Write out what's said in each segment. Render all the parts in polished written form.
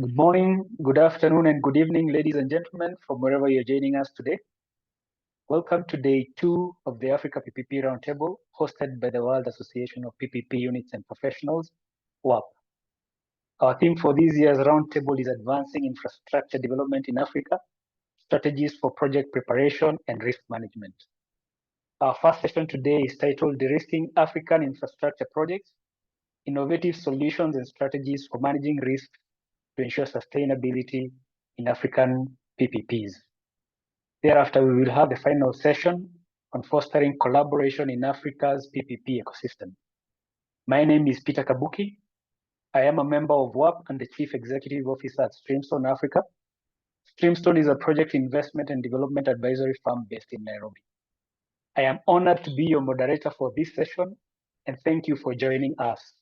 Good morning, good afternoon, and good evening, ladies and gentlemen, from wherever you're joining us today. Welcome to day 2 of the Africa PPP Roundtable, hosted by the World Association of PPP Units and Professionals, WAPPP. Our theme for this year's roundtable is Advancing Infrastructure Development in Africa, Strategies for Project Preparation and Risk Management. Our first session today is titled De-risking African Infrastructure Projects, Innovative Solutions and Strategies for Managing Risk to ensure sustainability in African PPPs. Thereafter, we will have the final session on fostering collaboration in Africa's PPP ecosystem. My name is Peter Kabuki. I am a member of WAPPP and the Chief Executive Officer at Streamstone Africa. Streamstone is a project investment and development advisory firm based in Nairobi. I am honored to be your moderator for this session, and thank you for joining us.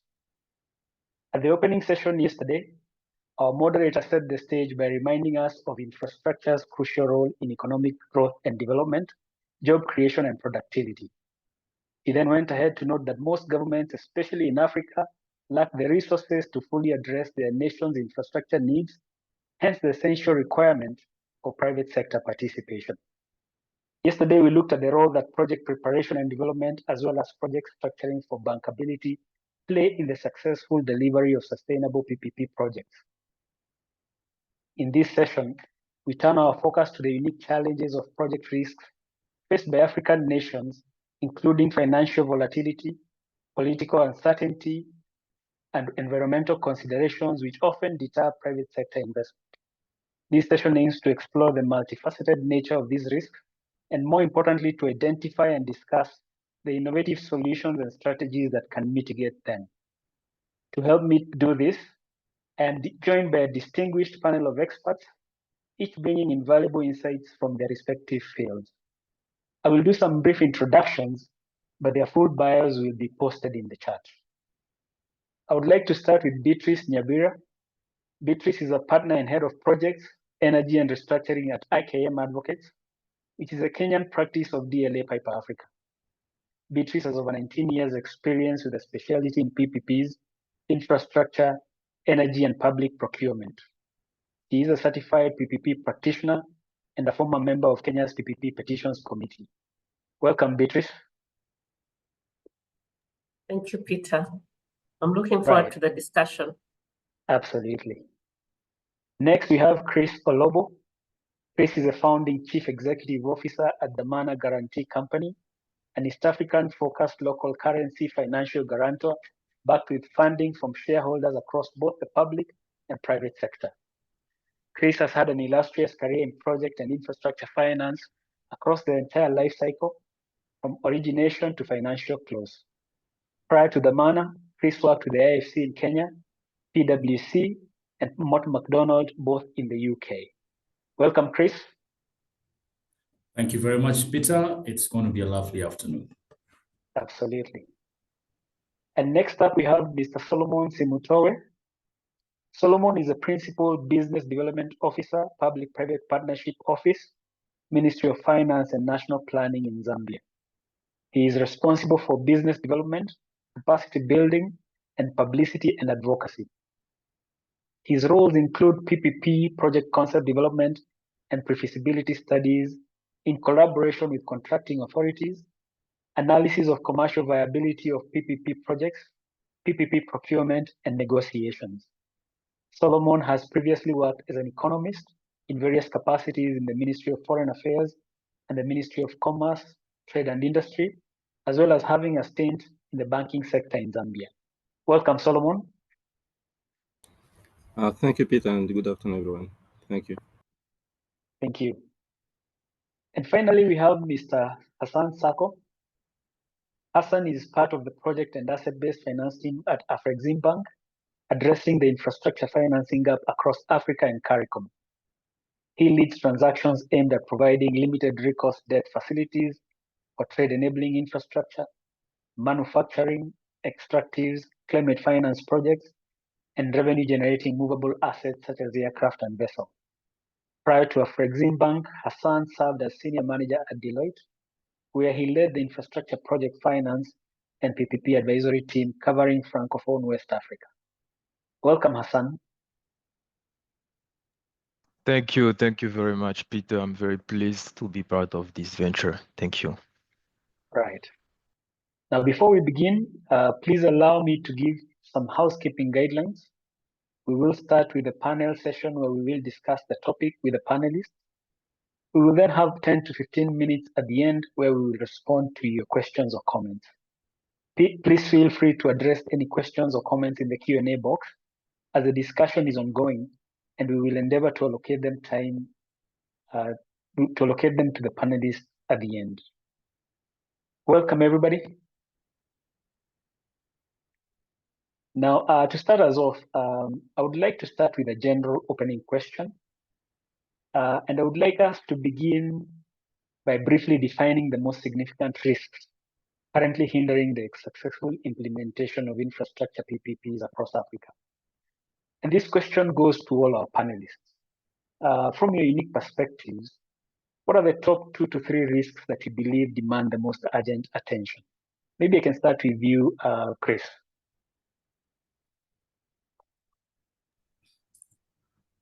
At the opening session yesterday, our moderator set the stage by reminding us of infrastructure's crucial role in economic growth and development, job creation, and productivity. He then went ahead to note that most governments, especially in Africa, lack the resources to fully address their nation's infrastructure needs, hence the essential requirement for private sector participation. Yesterday, we looked at the role that project preparation and development, as well as project structuring for bankability, play in the successful delivery of sustainable PPP projects. In this session, we turn our focus to the unique challenges of project risks faced by African nations, including financial volatility, political uncertainty, and environmental considerations which often deter private sector investment. This session aims to explore the multifaceted nature of these risks, and more importantly, to identify and discuss the innovative solutions and strategies that can mitigate them. To help me do this, I am joined by a distinguished panel of experts, each bringing invaluable insights from their respective fields. I will do some brief introductions, but their full bios will be posted in the chat. I would like to start with Beatrice Nyabira. Beatrice is a partner and head of projects, energy and restructuring at IKM Advocates, which is a Kenyan practice of DLA Piper Africa. Beatrice has over 19 years experience with a specialty in PPPs, infrastructure, energy, and public procurement. She is a certified PPP practitioner and a former member of Kenya's PPP Petitions Committee. Welcome, Beatrice. Thank you, Peter. I'm looking forward to the discussion. Absolutely. Next, we have Chris Olobo. Chris is a founding Chief Executive Officer at the Mana Guarantee Company, an East African-focused local currency financial guarantor backed with funding from shareholders across both the public and private sector. Chris has had an illustrious career in project and infrastructure finance across the entire life cycle, from origination to financial close. Prior to the Mana, Chris worked with the IFC in Kenya, PwC, and Mott MacDonald, both in the UK. Welcome, Chris. Thank you very much, Peter. It's going to be a lovely afternoon. Absolutely. And next up, we have Mr. Solomon Simutowe. Solomon is a Principal Business Development Officer, Public-Private Partnership Office, Ministry of Finance and National Planning in Zambia. He is responsible for business development, capacity building, and publicity and advocacy. His roles include PPP, project concept development, and pre-feasibility studies in collaboration with contracting authorities, analysis of commercial viability of PPP projects, PPP procurement, and negotiations. Solomon has previously worked as an economist in various capacities in the Ministry of Foreign Affairs and the Ministry of Commerce, Trade and Industry, as well as having a stint in the banking sector in Zambia. Welcome, Solomon. Thank you, Peter, and good afternoon, everyone. Thank you. Thank you. And finally, we have Mr. Hassan Sako. Hassan is part of the project and asset-based finance team at Afrexim Bank, addressing the infrastructure financing gap across Africa and CARICOM. He leads transactions aimed at providing limited recourse debt facilities for trade-enabling infrastructure, manufacturing, extractives, climate finance projects, and revenue-generating movable assets such as aircraft and vessels. Prior to Afrexim Bank, Hassan served as senior manager at Deloitte, where he led the infrastructure project finance and PPP advisory team covering Francophone West Africa. Welcome, Hassan. Thank you very much, Peter. I'm very pleased to be part of this venture. Thank you. Right. Now, before we begin, please allow me to give some housekeeping guidelines. We will start with a panel session where we will discuss the topic with the panelists. We will then have 10 to 15 minutes at the end where we will respond to your questions or comments. Please feel free to address any questions or comments in the Q&A box as the discussion is ongoing, and we will endeavor to allocate them to the panelists at the end. Welcome, everybody. Now, to start us off, I would like to start with a general opening question. And I would like us to begin by briefly defining the most significant risks currently hindering the successful implementation of infrastructure PPPs across Africa. And this question goes to all our panelists. From your unique perspectives, what are the top 2 to 3 risks that you believe demand the most urgent attention? Maybe I can start with you, Chris.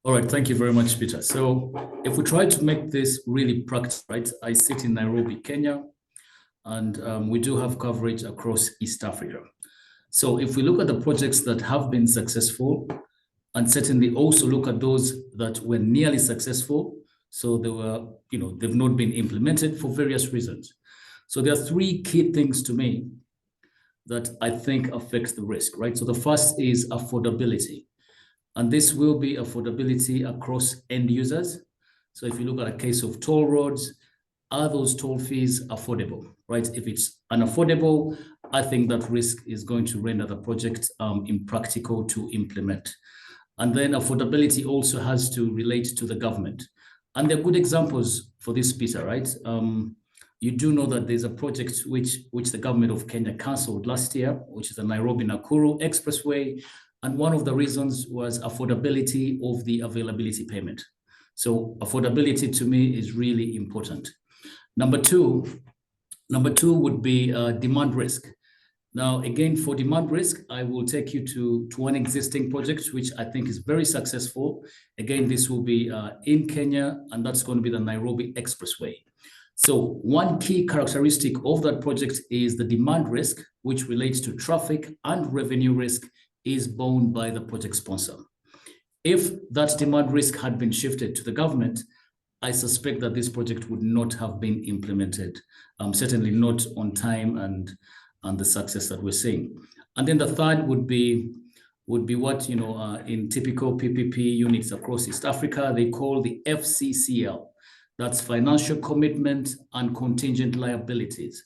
All right, thank you very much, Peter. So if we try to make this really practical, right? I sit in Nairobi, Kenya, and we do have coverage across East Africa. So if we look at the projects that have been successful, and certainly also look at those that were nearly successful, so they were, they've not been implemented for various reasons. So there are 3 key things to me that I think affects the risk, right? So the first is affordability. And this will be affordability across end users. So if you look at a case of toll roads, are those toll fees affordable, right? If it's unaffordable, I think that risk is going to render the project impractical to implement. And then affordability also has to relate to the government. And there are good examples for this, Peter, right? You do know that there's a project which the government of Kenya canceled last year, which is the Nairobi-Nakuru Expressway. And one of the reasons was affordability of the availability payment. So affordability to me is really important. Number two would be demand risk. Now, again, for demand risk, I will take you to one existing project, which I think is very successful. Again, this will be in Kenya, and that's going to be the Nairobi Expressway. So one key characteristic of that project is the demand risk, which relates to traffic and revenue risk, is borne by the project sponsor. If that demand risk had been shifted to the government, I suspect that this project would not have been implemented, certainly not on time and the success that we're seeing. And then the third would be what, in typical PPP units across East Africa, they call the FCCL. That's financial commitment and contingent liabilities.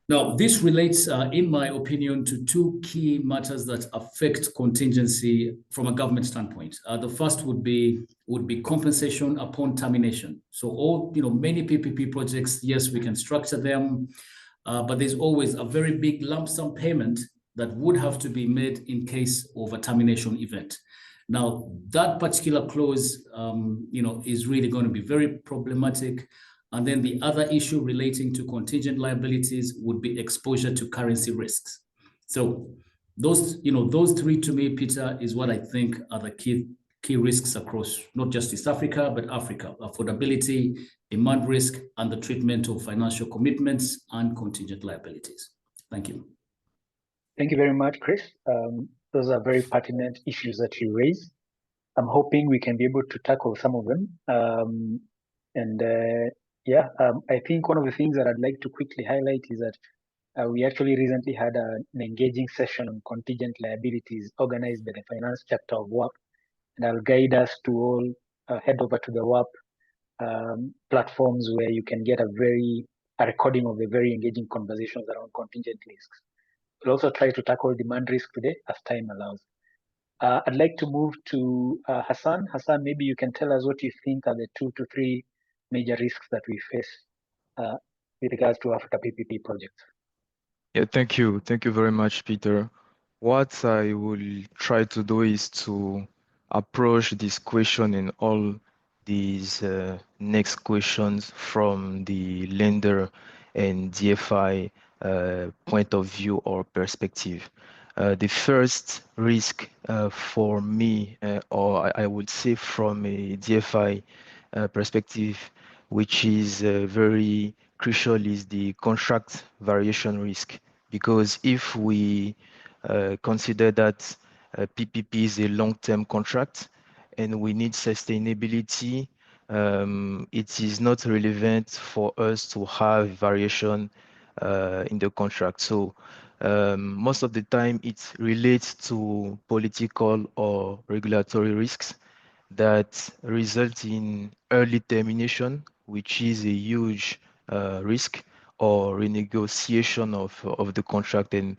Now, this relates, in my opinion, to 2 key matters that affect contingency from a government standpoint. The first would be compensation upon termination. So all, many PPP projects, yes, we can structure them, but there's always a very big lump sum payment that would have to be made in case of a termination event. Now, that particular clause, is really going to be very problematic. And then the other issue relating to contingent liabilities would be exposure to currency risks. So those 3 to me, Peter, is what I think are the key risks across not just East Africa, but Africa: affordability, demand risk, and the treatment of financial commitments and contingent liabilities. Thank you. Thank you very much, Chris. Those are very pertinent issues that you raise. I'm hoping we can be able to tackle some of them. I think one of the things that I'd like to quickly highlight is that we actually recently had an engaging session on contingent liabilities organized by the finance chapter of WAPPP. And I'll guide us to all head over to the WAPPP platforms where you can get a recording of the very engaging conversations around contingent risks. We'll also try to tackle demand risk today as time allows. I'd like to move to Hassan. Hassan, maybe you can tell us what you think are the 2 to 3 major risks that we face with regards to Africa PPP projects. Yeah, thank you. Thank you very much, Peter. What I will try to do is to approach this question and all these next questions from the lender and DFI point of view or perspective. The first risk for me, or I would say from a DFI perspective, which is very crucial, is the contract variation risk. Because if we consider that PPP is a long-term contract and we need sustainability, it is not relevant for us to have variation in the contract. So most of the time it relates to political or regulatory risks that result in early termination, which is a huge risk, or renegotiation of the contract, and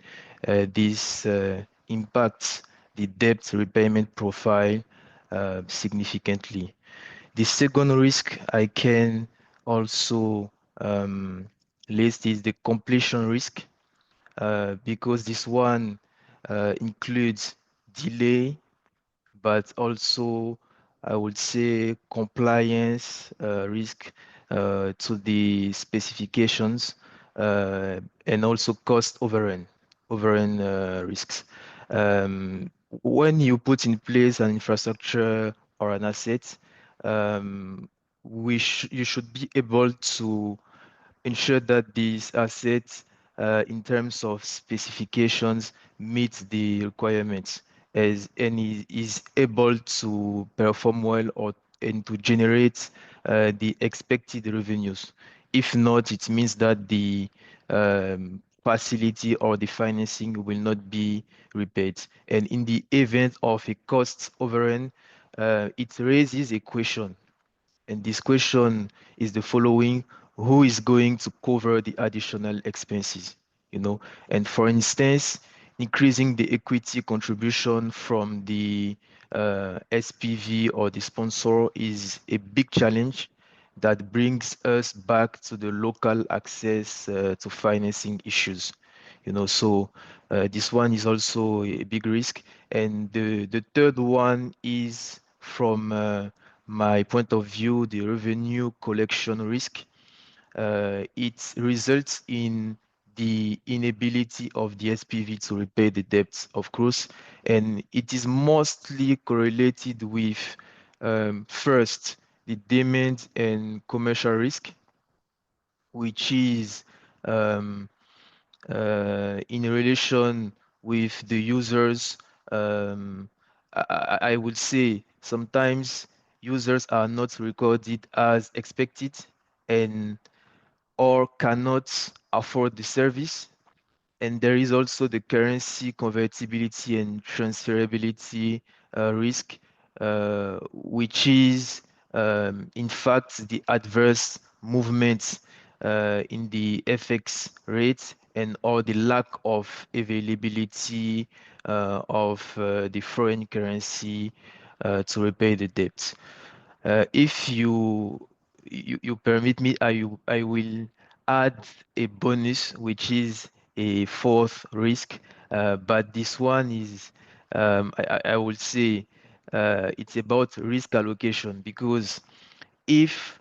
this impacts the debt repayment profile significantly. The second risk I can also list is the completion risk, because this one includes delay, but also I would say compliance risk to the specifications, and also cost overrun risks. When you put in place an infrastructure or an asset, you should be able to ensure that these assets, in terms of specifications, meet the requirements and is able to perform well and to generate the expected revenues. If not, it means that the facility or the financing will not be repaid. And in the event of a cost overrun, it raises a question. And this question is the following: who is going to cover the additional expenses? And for instance, increasing the equity contribution from the SPV or the sponsor is a big challenge that brings us back to the local access to financing issues. So this one is also a big risk. And the third one is, from my point of view, the revenue collection risk. It results in the inability of the SPV to repay the debts, of course, and it is mostly correlated with first, the demand and commercial risk, which is in relation with the users. I would say sometimes users are not recorded as expected and or cannot afford the service. And there is also the currency convertibility and transferability risk, which is in fact the adverse movements in the FX rate and or the lack of availability of the foreign currency to repay the debt. If you permit me, I will add a bonus, which is a fourth risk, but this one is, I would say, it's about risk allocation, because if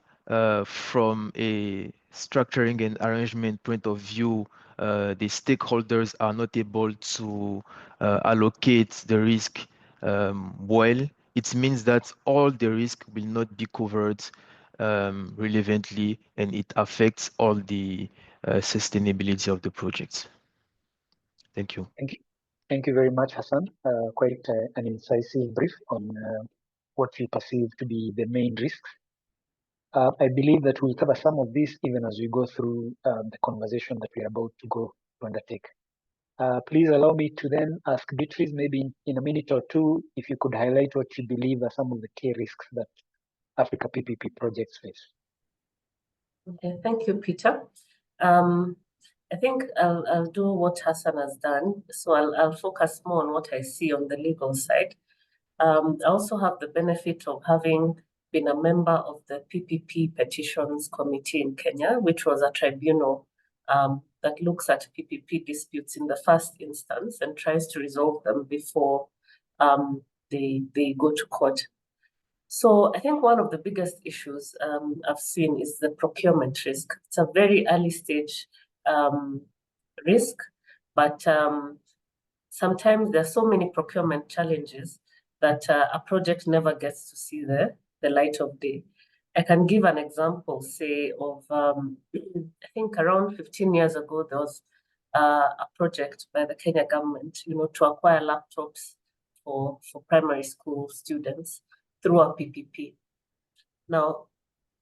from a structuring and arrangement point of view, the stakeholders are not able to allocate the risk well, it means that all the risk will not be covered relevantly, and it affects all the sustainability of the project. Thank you. Thank you very much, Hassan. Quite an incisive brief on what you perceive to be the main risks. I believe that we'll cover some of this even as we go through the conversation that we are about to go to undertake. Please allow me to then ask Beatrice, maybe in a minute or two, if you could highlight what you believe are some of the key risks that Africa PPP projects face. Okay, thank you, Peter. I think I'll do what Hassan has done. So I'll focus more on what I see on the legal side. I also have the benefit of having been a member of the PPP Petitions Committee in Kenya, which was a tribunal that looks at PPP disputes in the first instance and tries to resolve them before they go to court. So I think one of the biggest issues I've seen is the procurement risk. It's a very early stage risk, but sometimes there are so many procurement challenges that a project never gets to see the light of day. I can give an example, say, of I think around 15 years ago, there was a project by the Kenya government, to acquire laptops for primary school students through a PPP. Now,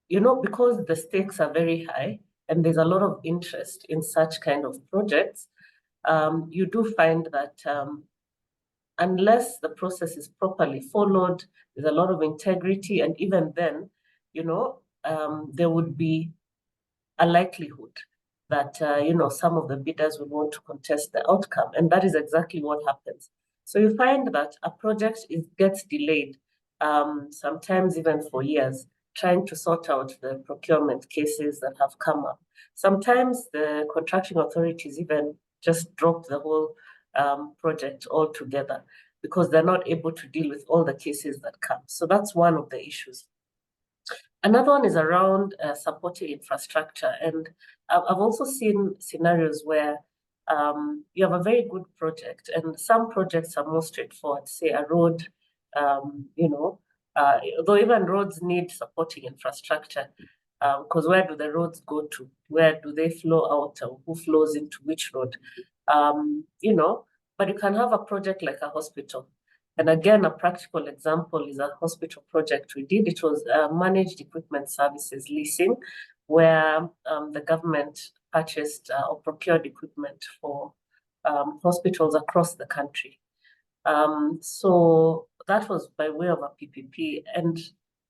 because the stakes are very high and there's a lot of interest in such kind of projects, you do find that unless the process is properly followed, there's a lot of integrity, and even then, there would be a likelihood that, some of the bidders would want to contest the outcome, and that is exactly what happens. So you find that a project gets delayed, sometimes even for years, trying to sort out the procurement cases that have come up. Sometimes the contracting authorities even just drop the whole project altogether because they're not able to deal with all the cases that come. So that's one of the issues. Another one is around supporting infrastructure. And I've also seen scenarios where you have a very good project, and some projects are more straightforward, say a road, though even roads need supporting infrastructure, because where do the roads go to? Where do they flow out? Or who flows into which road? But you can have a project like a hospital. And again, a practical example is a hospital project we did. It was managed equipment services leasing, where the government purchased or procured equipment for hospitals across the country. So that was by way of a PPP. And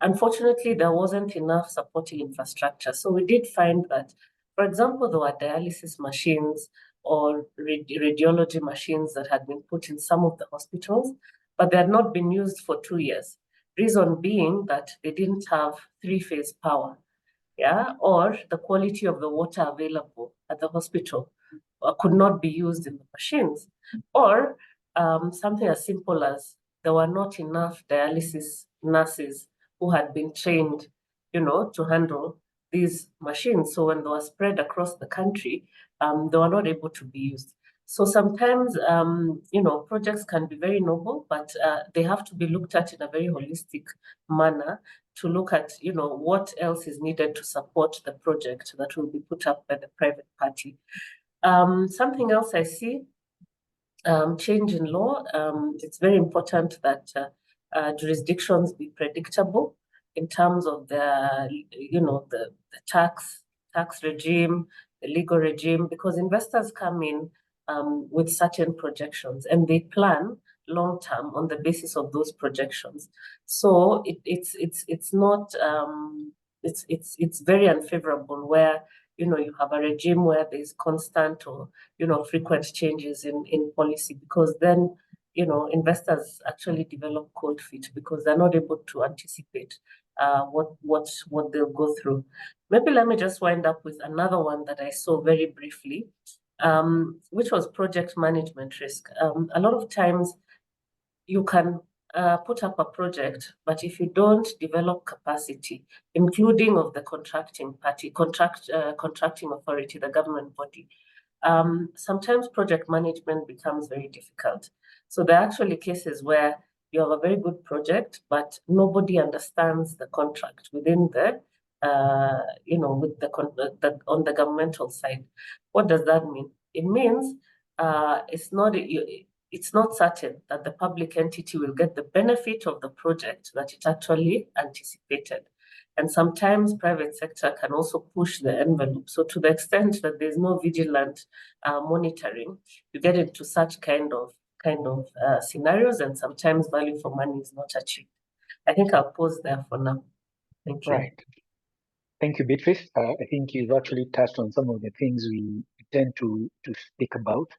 unfortunately, there wasn't enough supporting infrastructure. So we did find that, for example, there were dialysis machines or radiology machines that had been put in some of the hospitals, but they had not been used for 2 years. Reason being that they didn't have 3-phase power, or the quality of the water available at the hospital could not be used in the machines, or something as simple as there were not enough dialysis nurses who had been trained, to handle these machines. So when they were spread across the country, they were not able to be used. So sometimes, projects can be very noble, but they have to be looked at in a very holistic manner to look at, what else is needed to support the project that will be put up by the private party. Something else I see, change in law. It's very important that jurisdictions be predictable in terms of the tax regime, the legal regime, because investors come in with certain projections and they plan long term on the basis of those projections. So it's not it's very unfavorable where you have a regime where there's constant or frequent changes in policy, because then investors actually develop cold feet because they're not able to anticipate what they'll go through. Maybe let me just wind up with another one that I saw very briefly, which was project management risk. A lot of times you can put up a project, but if you don't develop capacity, including of the contracting authority, the government body, sometimes project management becomes very difficult. So there are actually cases where you have a very good project, but nobody understands the contract within the, on the governmental side. What does that mean? It means it's not certain that the public entity will get the benefit of the project that it actually anticipated. And sometimes private sector can also push the envelope. So to the extent that there's no vigilant monitoring, you get into such kind of scenarios, and sometimes value for money is not achieved. I think I'll pause there for now. Thank you. Right. Thank you, Beatrice. I think you've actually touched on some of the things we tend to speak about.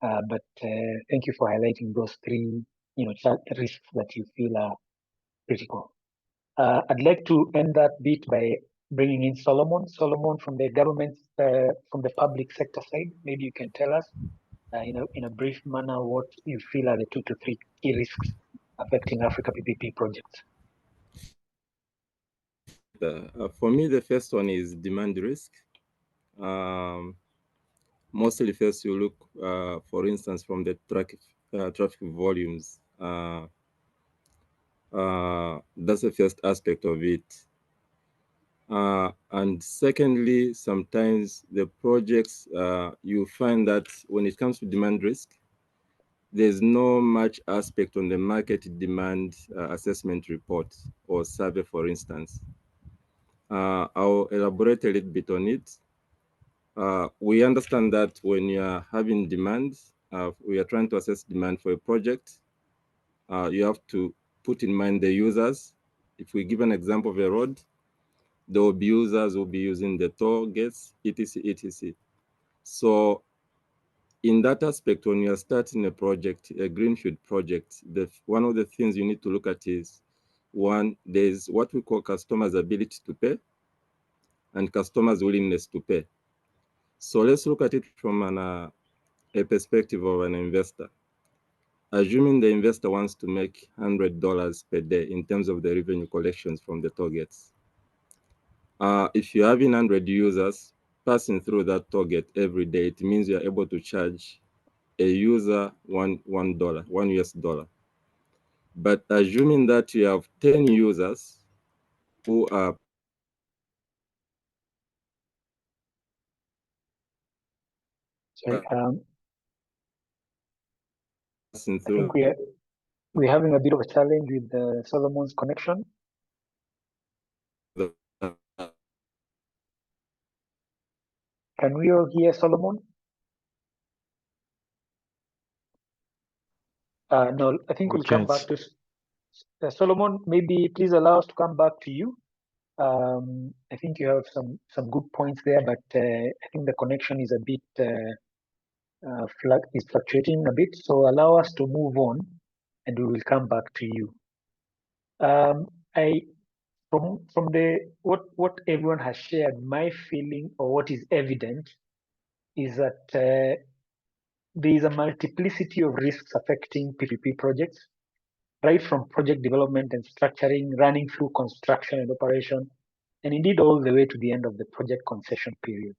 But thank you for highlighting those 3, risks that you feel are critical. I'd like to end that bit by bringing in Solomon. Solomon, from the government, from the public sector side, maybe you can tell us, in a brief manner, what you feel are the 2 to 3 key risks affecting Africa PPP projects. For me, the first one is demand risk. mostly first you look, for instance, from the traffic volumes. That's the first aspect of it. And secondly, sometimes the projects, you find that when it comes to demand risk, there's no much aspect on the market demand assessment report or survey, for instance. I'll elaborate a little bit on it. We understand that when you are having demand, we are trying to assess demand for a project, you have to put in mind the users. If we give an example of a road, there will be users who will be using the toll gates, etc., etc. So in that aspect, when you are starting a project, a greenfield project, one of the things you need to look at is, one, there's what we call customers' ability to pay and customers' willingness to pay. So let's look at it from a perspective of an investor. Assuming the investor wants to make $100 per day in terms of the revenue collections from the targets. If you're having 100 users passing through that target every day, it means you're able to charge a user $1 US. But assuming that you have 10 users who are Sorry, passing I think through we're having a bit of a challenge with Solomon's connection. the Can we all hear Solomon? No, I think We we'll come back can't. to Solomon. Maybe please allow us to come back to you. I think you have some good points there, but I think the connection is a bit is fluctuating a bit. So allow us to move on, and we will come back to you. From the what everyone has shared, my feeling or what is evident is that there is a multiplicity of risks affecting PPP projects, right from project development and structuring, running through construction and operation, and indeed all the way to the end of the project concession period.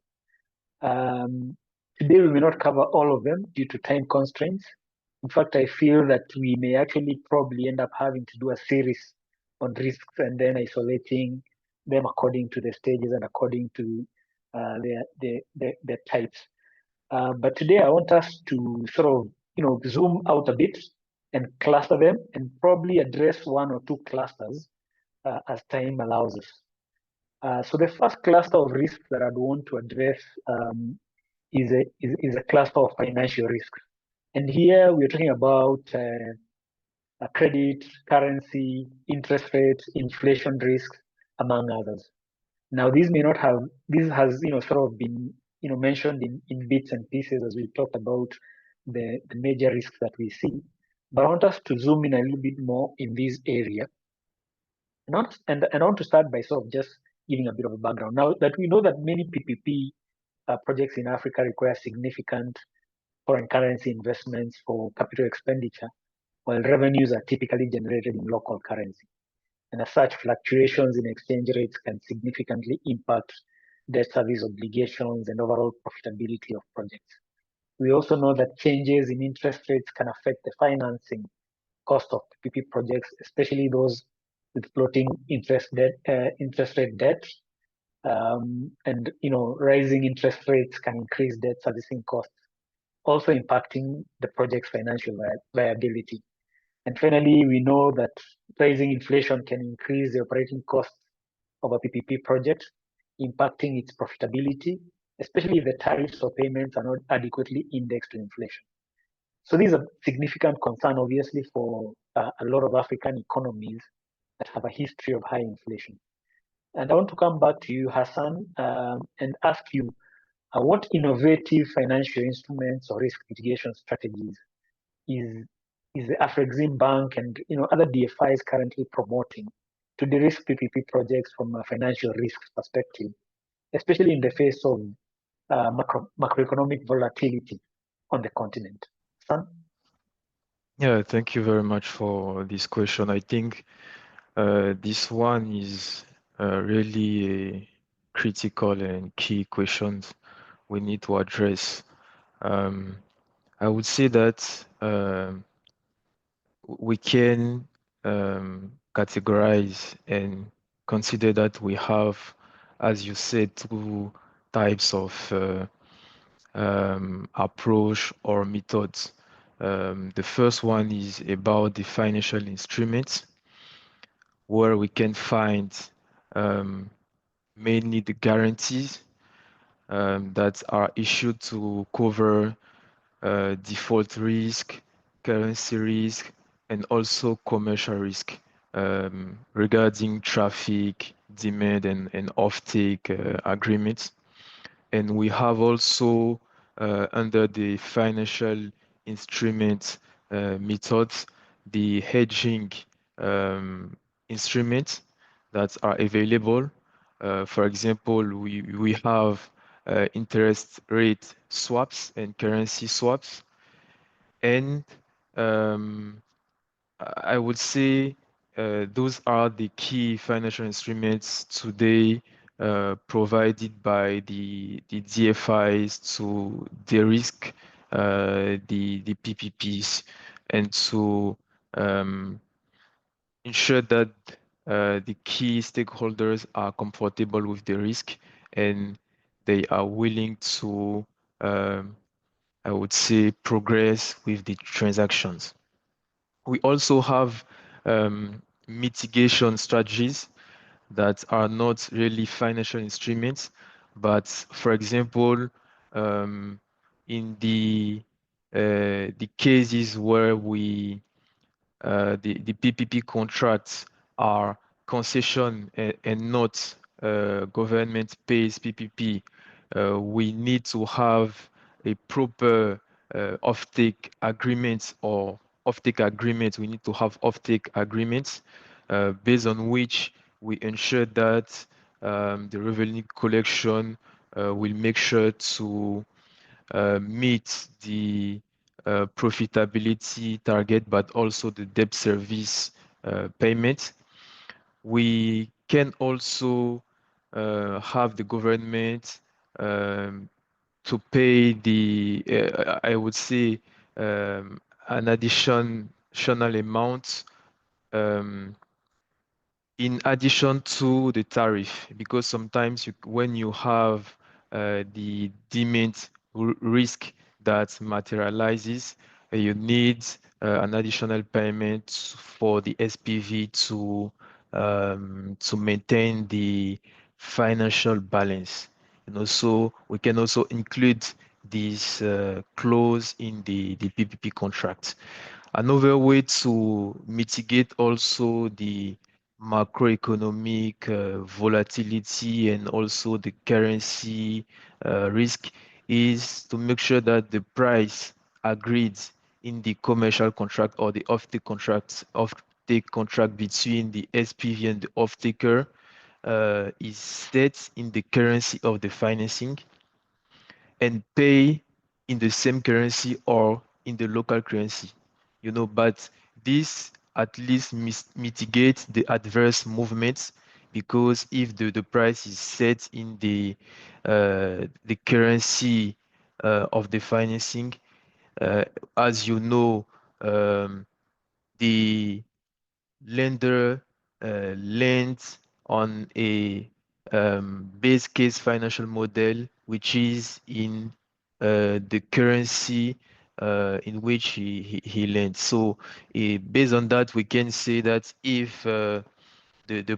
Today we may not cover all of them due to time constraints. In fact, I feel that we may actually probably end up having to do a series on risks and then isolating them according to the stages and according to their types. But today I want us to sort of zoom out a bit and cluster them and probably address one or two clusters as time allows us. So the first cluster of risks that I'd want to address is a cluster of financial risks. And here we're talking about credit, currency, interest rates, inflation risks, among others. Now, this has sort of been mentioned in bits and pieces as we talked about the major risks that we see. But I want us to zoom in a little bit more in this area. And I want to start by sort of just giving a bit of a background. Now that we know that many PPP projects in Africa require significant foreign currency investments for capital expenditure, while revenues are typically generated in local currency. And as such, fluctuations in exchange rates can significantly impact debt service obligations and overall profitability of projects. We also know that changes in interest rates can affect the financing cost of PPP projects, especially those with floating interest rate debt. And rising interest rates can increase debt servicing costs, also impacting the project's financial viability. And finally, we know that rising inflation can increase the operating costs of a PPP project, impacting its profitability, especially if the tariffs or payments are not adequately indexed to inflation. So these are significant concern, obviously, for a lot of African economies that have a history of high inflation. And I want to come back to you, Hassan, and ask you, what innovative financial instruments or risk mitigation strategies is the Afrexim Bank and other DFIs currently promoting to de-risk PPP projects from a financial risk perspective, especially in the face of macroeconomic volatility on the continent? Hassan? Yeah, thank you very much for this question. I think this one is really a critical and key questions we need to address. I would say that we can categorize and consider that we have, as you said, two types of approach or methods. The first one is about the financial instruments, where we can find mainly the guarantees that are issued to cover default risk, currency risk, and also commercial risk regarding traffic, demand, and offtake agreements. And we have also under the financial instrument methods, the hedging instruments that are available. For example, we have interest rate swaps and currency swaps. And um, I would say those are the key financial instruments today provided by the DFIs to de-risk the PPPs and to ensure that the key stakeholders are comfortable with the risk and they are willing to, I would say, progress with the transactions. We also have mitigation strategies that are not really financial instruments, but for example, in the cases where the PPP contracts are concession and not government pays PPP, we need to have a proper offtake agreement or offtake agreement. We need to have offtake agreements based on which we ensure that the revenue collection will make sure to meet the profitability target, but also the debt service payment. We can also have the government to pay the, I would say, an additional amount um, in addition to the tariff, because sometimes when you have the deemed risk that materializes, you need an additional payment for the SPV to maintain the financial balance. And also, we can also include this clause in the PPP contract. Another way to mitigate also the macroeconomic volatility and also the currency risk is to make sure that the price agreed in the commercial contract or the offtake contract between the SPV and the offtaker is set in the currency of the financing and pay in the same currency or in the local currency. But this at least mitigates the adverse movements, because if the price is set in the currency of the financing, as you know, the lender lends on a base case financial model, which is in the currency in which he lends. So based on that, we can say that if the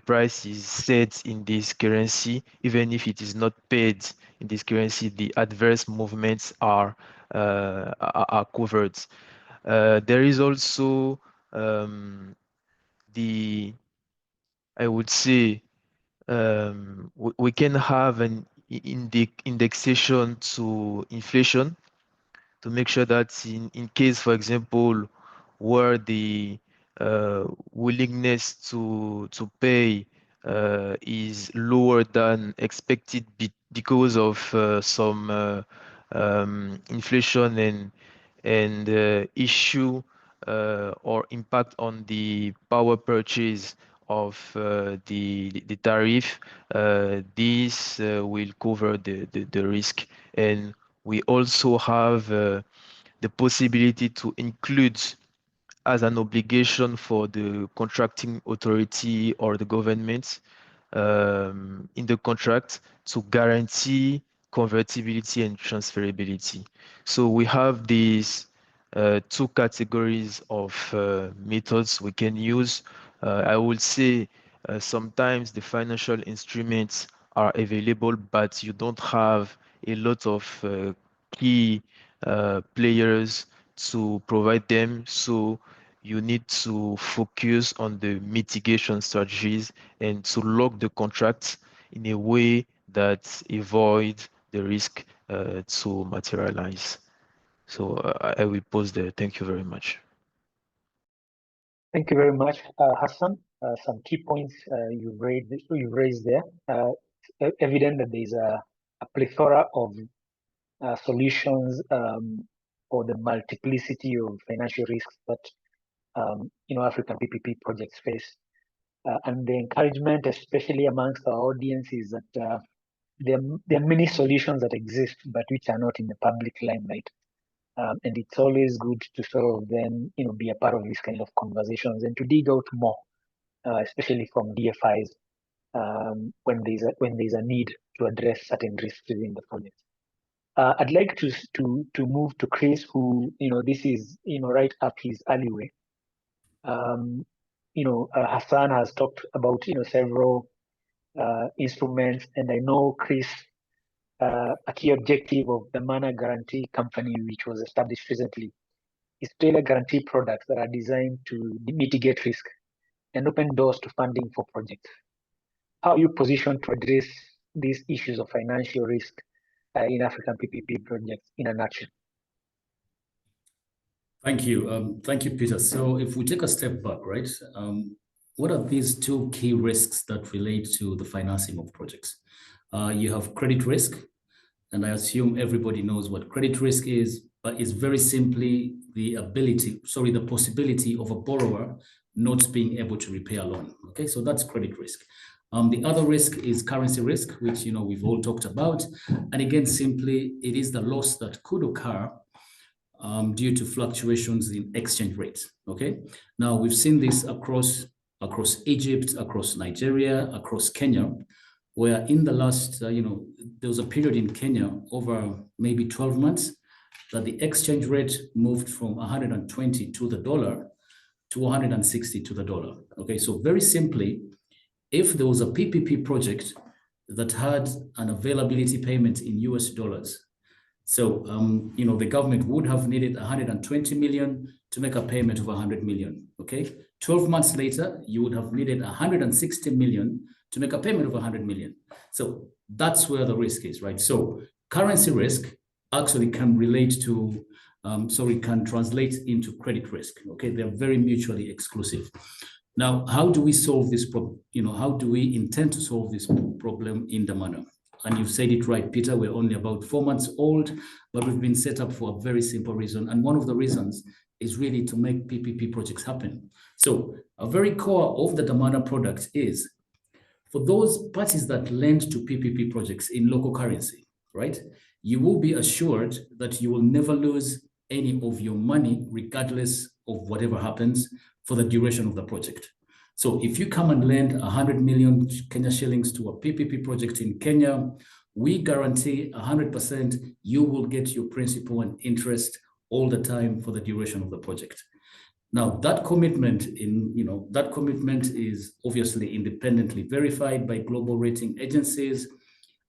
price is set in this currency, even if it is not paid in this currency, the adverse movements are covered. There is also the I would say we can have an indexation to inflation to make sure that in case, for example, where the willingness to pay is lower than expected because of some inflation and issue or impact on the power purchase of the tariff, this will cover the risk. And we also have the possibility to include as an obligation for the contracting authority or the government in the contract to guarantee convertibility and transferability. So we have these two categories of methods we can use. I would say sometimes the financial instruments are available, but you don't have a lot of key players to provide them. So you need to focus on the mitigation strategies and to lock the contracts in a way that avoid the risk to materialize. So I will pause there. Thank you very much. Thank you very much, Hassan. Some key points you've raised there. Evident that there's a plethora of solutions for the multiplicity of financial risks that African PPP projects face. And the encouragement, especially amongst our audience, is that there are many solutions that exist, but which are not in the public limelight. And it's always good to sort of then, be a part of these kind of conversations and to dig out more, especially from DFIs, when there's a need to address certain risks within the project. I'd like to move to Chris, who this is right up his alleyway. Hassan has talked about several instruments, and I know Chris, a key objective of the Mana Guarantee Company, which was established recently, is to tailor guarantee products that are designed to mitigate risk and open doors to funding for projects. How are you positioned to address these issues of financial risk in African PPP projects in a nutshell? Thank you. Thank you, Peter. So if we take a step back, right, what are these two key risks that relate to the financing of projects? You have credit risk, and I assume everybody knows what credit risk is, but it's very simply the possibility of a borrower not being able to repay a loan. Okay, so that's credit risk. The other risk is currency risk, which we've all talked about. And again, simply, it is the loss that could occur due to fluctuations in exchange rates. Okay, now we've seen this across Egypt, across Nigeria, across Kenya, where in the last, there was a period in Kenya over maybe 12 months that the exchange rate moved from 120 to the dollar to 160 to the dollar. Okay, so very simply, if there was a PPP project that had an availability payment in US dollars, so, the government would have needed 120 million to make a payment of 100 million, okay? 12 months later, you would have needed 160 million to make a payment of 100 million. So that's where the risk is, right? So currency risk actually can relate to, it can translate into credit risk, okay? They're very mutually exclusive. Now, how do we solve this problem? How do we intend to solve this problem in the manner? And you've said it right, Peter, we're only about 4 months old, but we've been set up for a very simple reason. And one of the reasons is really to make PPP projects happen. So a very core of the Damana product is for those parties that lend to PPP projects in local currency, right? You will be assured that you will never lose any of your money, regardless of whatever happens for the duration of the project. So if you come and lend 100 million Kenya shillings to a PPP project in Kenya, we guarantee 100% you will get your principal and interest all the time for the duration of the project. Now that commitment is obviously independently verified by global rating agencies,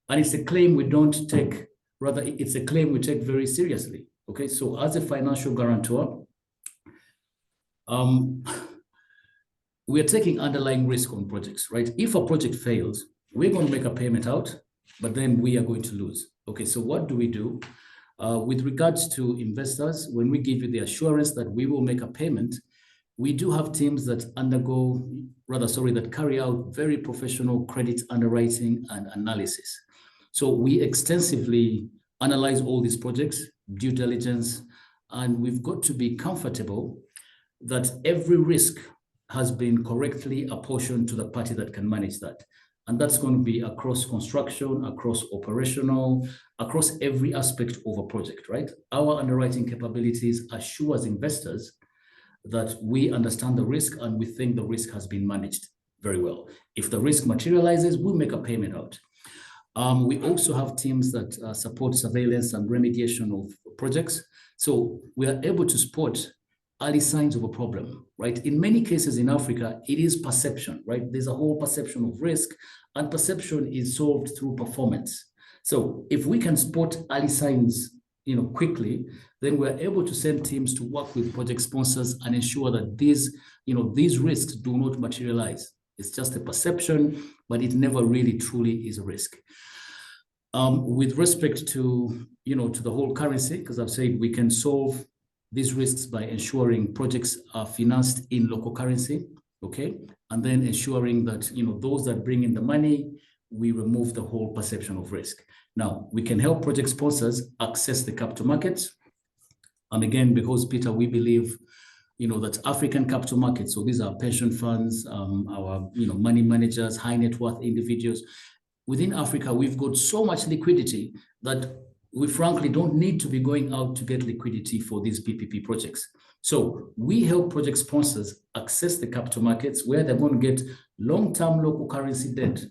and it's a claim we don't take, rather it's a claim we take very seriously. Okay, so as a financial guarantor, we are taking underlying risk on projects, right? If a project fails, we're going to make a payment out, but then we are going to lose. Okay, so what do we do? With regards to investors, when we give you the assurance that we will make a payment, we do have teams that carry out very professional credit underwriting and analysis. So we extensively analyze all these projects, due diligence, and we've got to be comfortable that every risk has been correctly apportioned to the party that can manage that. And that's going to be across construction, across operational, across every aspect of a project, right? Our underwriting capabilities assure as investors that we understand the risk and we think the risk has been managed very well. If the risk materializes, we'll make a payment out. We also have teams that support surveillance and remediation of projects. So we are able to spot early signs of a problem, right? In many cases in Africa, it is perception, right? There's a whole perception of risk, and perception is solved through performance. So if we can spot early signs, quickly, then we're able to send teams to work with project sponsors and ensure that these risks do not materialize. It's just a perception, but it never really truly is a risk. With respect to, to the whole currency, because I've said we can solve these risks by ensuring projects are financed in local currency, okay? And then ensuring that, those that bring in the money, we remove the whole perception of risk. Now, we can help project sponsors access the capital markets. And again, because Peter, we believe, that African capital markets, so these are pension funds, our, money managers, high net worth individuals. Within Africa, we've got so much liquidity that we frankly don't need to be going out to get liquidity for these PPP projects. So we help project sponsors access the capital markets where they're going to get long-term local currency debt.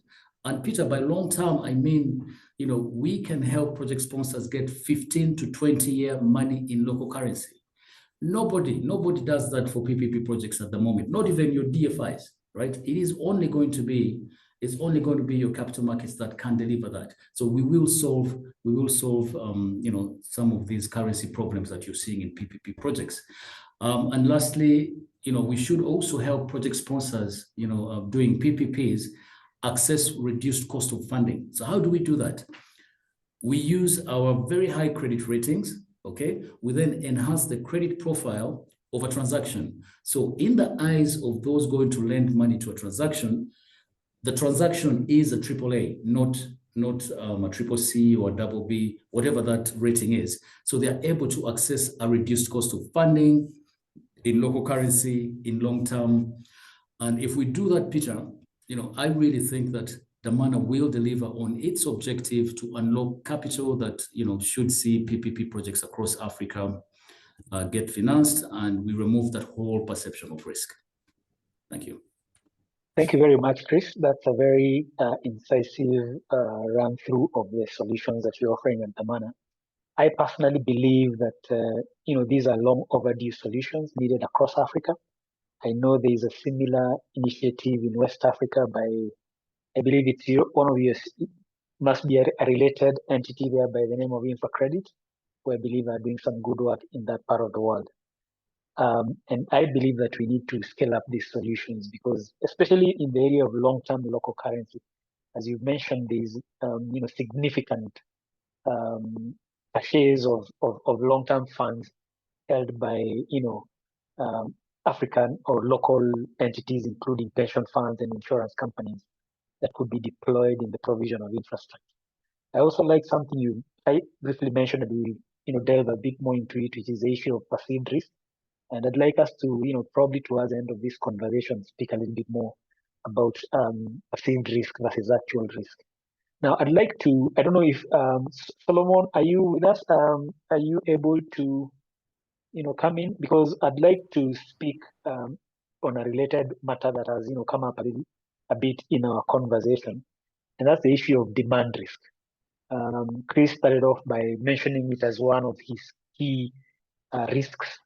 And Peter, by long-term, I mean, we can help project sponsors get 15 to 20-year money in local currency. Nobody does that for PPP projects at the moment, not even your DFIs, right? It's only going to be your capital markets that can deliver that. So we will solve some of these currency problems that you're seeing in PPP projects. And lastly, we should also help project sponsors, doing PPPs access reduced cost of funding. So how do we do that? We use our very high credit ratings, okay? We then enhance the credit profile of a transaction. So in the eyes of those going to lend money to a transaction, the transaction is a AAA, not a triple C or a double B, whatever that rating is. So they are able to access a reduced cost of funding in local currency, in long term. And if we do that, Peter, I really think that Dhamana will deliver on its objective to unlock capital that, should see PPP projects across Africa get financed, and we remove that whole perception of risk. Thank you. Thank you very much, Chris. That's a very incisive run through of the solutions that you're offering at Dhamana. I personally believe that these are long overdue solutions needed across Africa. I know there is a similar initiative in West Africa by, I believe it's one of your, must be a related entity there by the name of InfraCredit, who I believe are doing some good work in that part of the world. And I believe that we need to scale up these solutions because, especially in the area of long-term local currency, as you've mentioned, these significant shares of long-term funds held by African or local entities, including pension funds and insurance companies, that could be deployed in the provision of infrastructure. I also like something I briefly mentioned, and we'll delve a bit more into it, which is the issue of perceived risk. And I'd like us to, probably towards the end of this conversation, speak a little bit more about perceived risk versus actual risk. Now, I'd like to, I don't know if, Solomon, are you with us? Are you able to, come in? Because I'd like to speak on a related matter that has, come up a bit in our conversation, and that's the issue of demand risk. Chris started off by mentioning it as one of his key risks.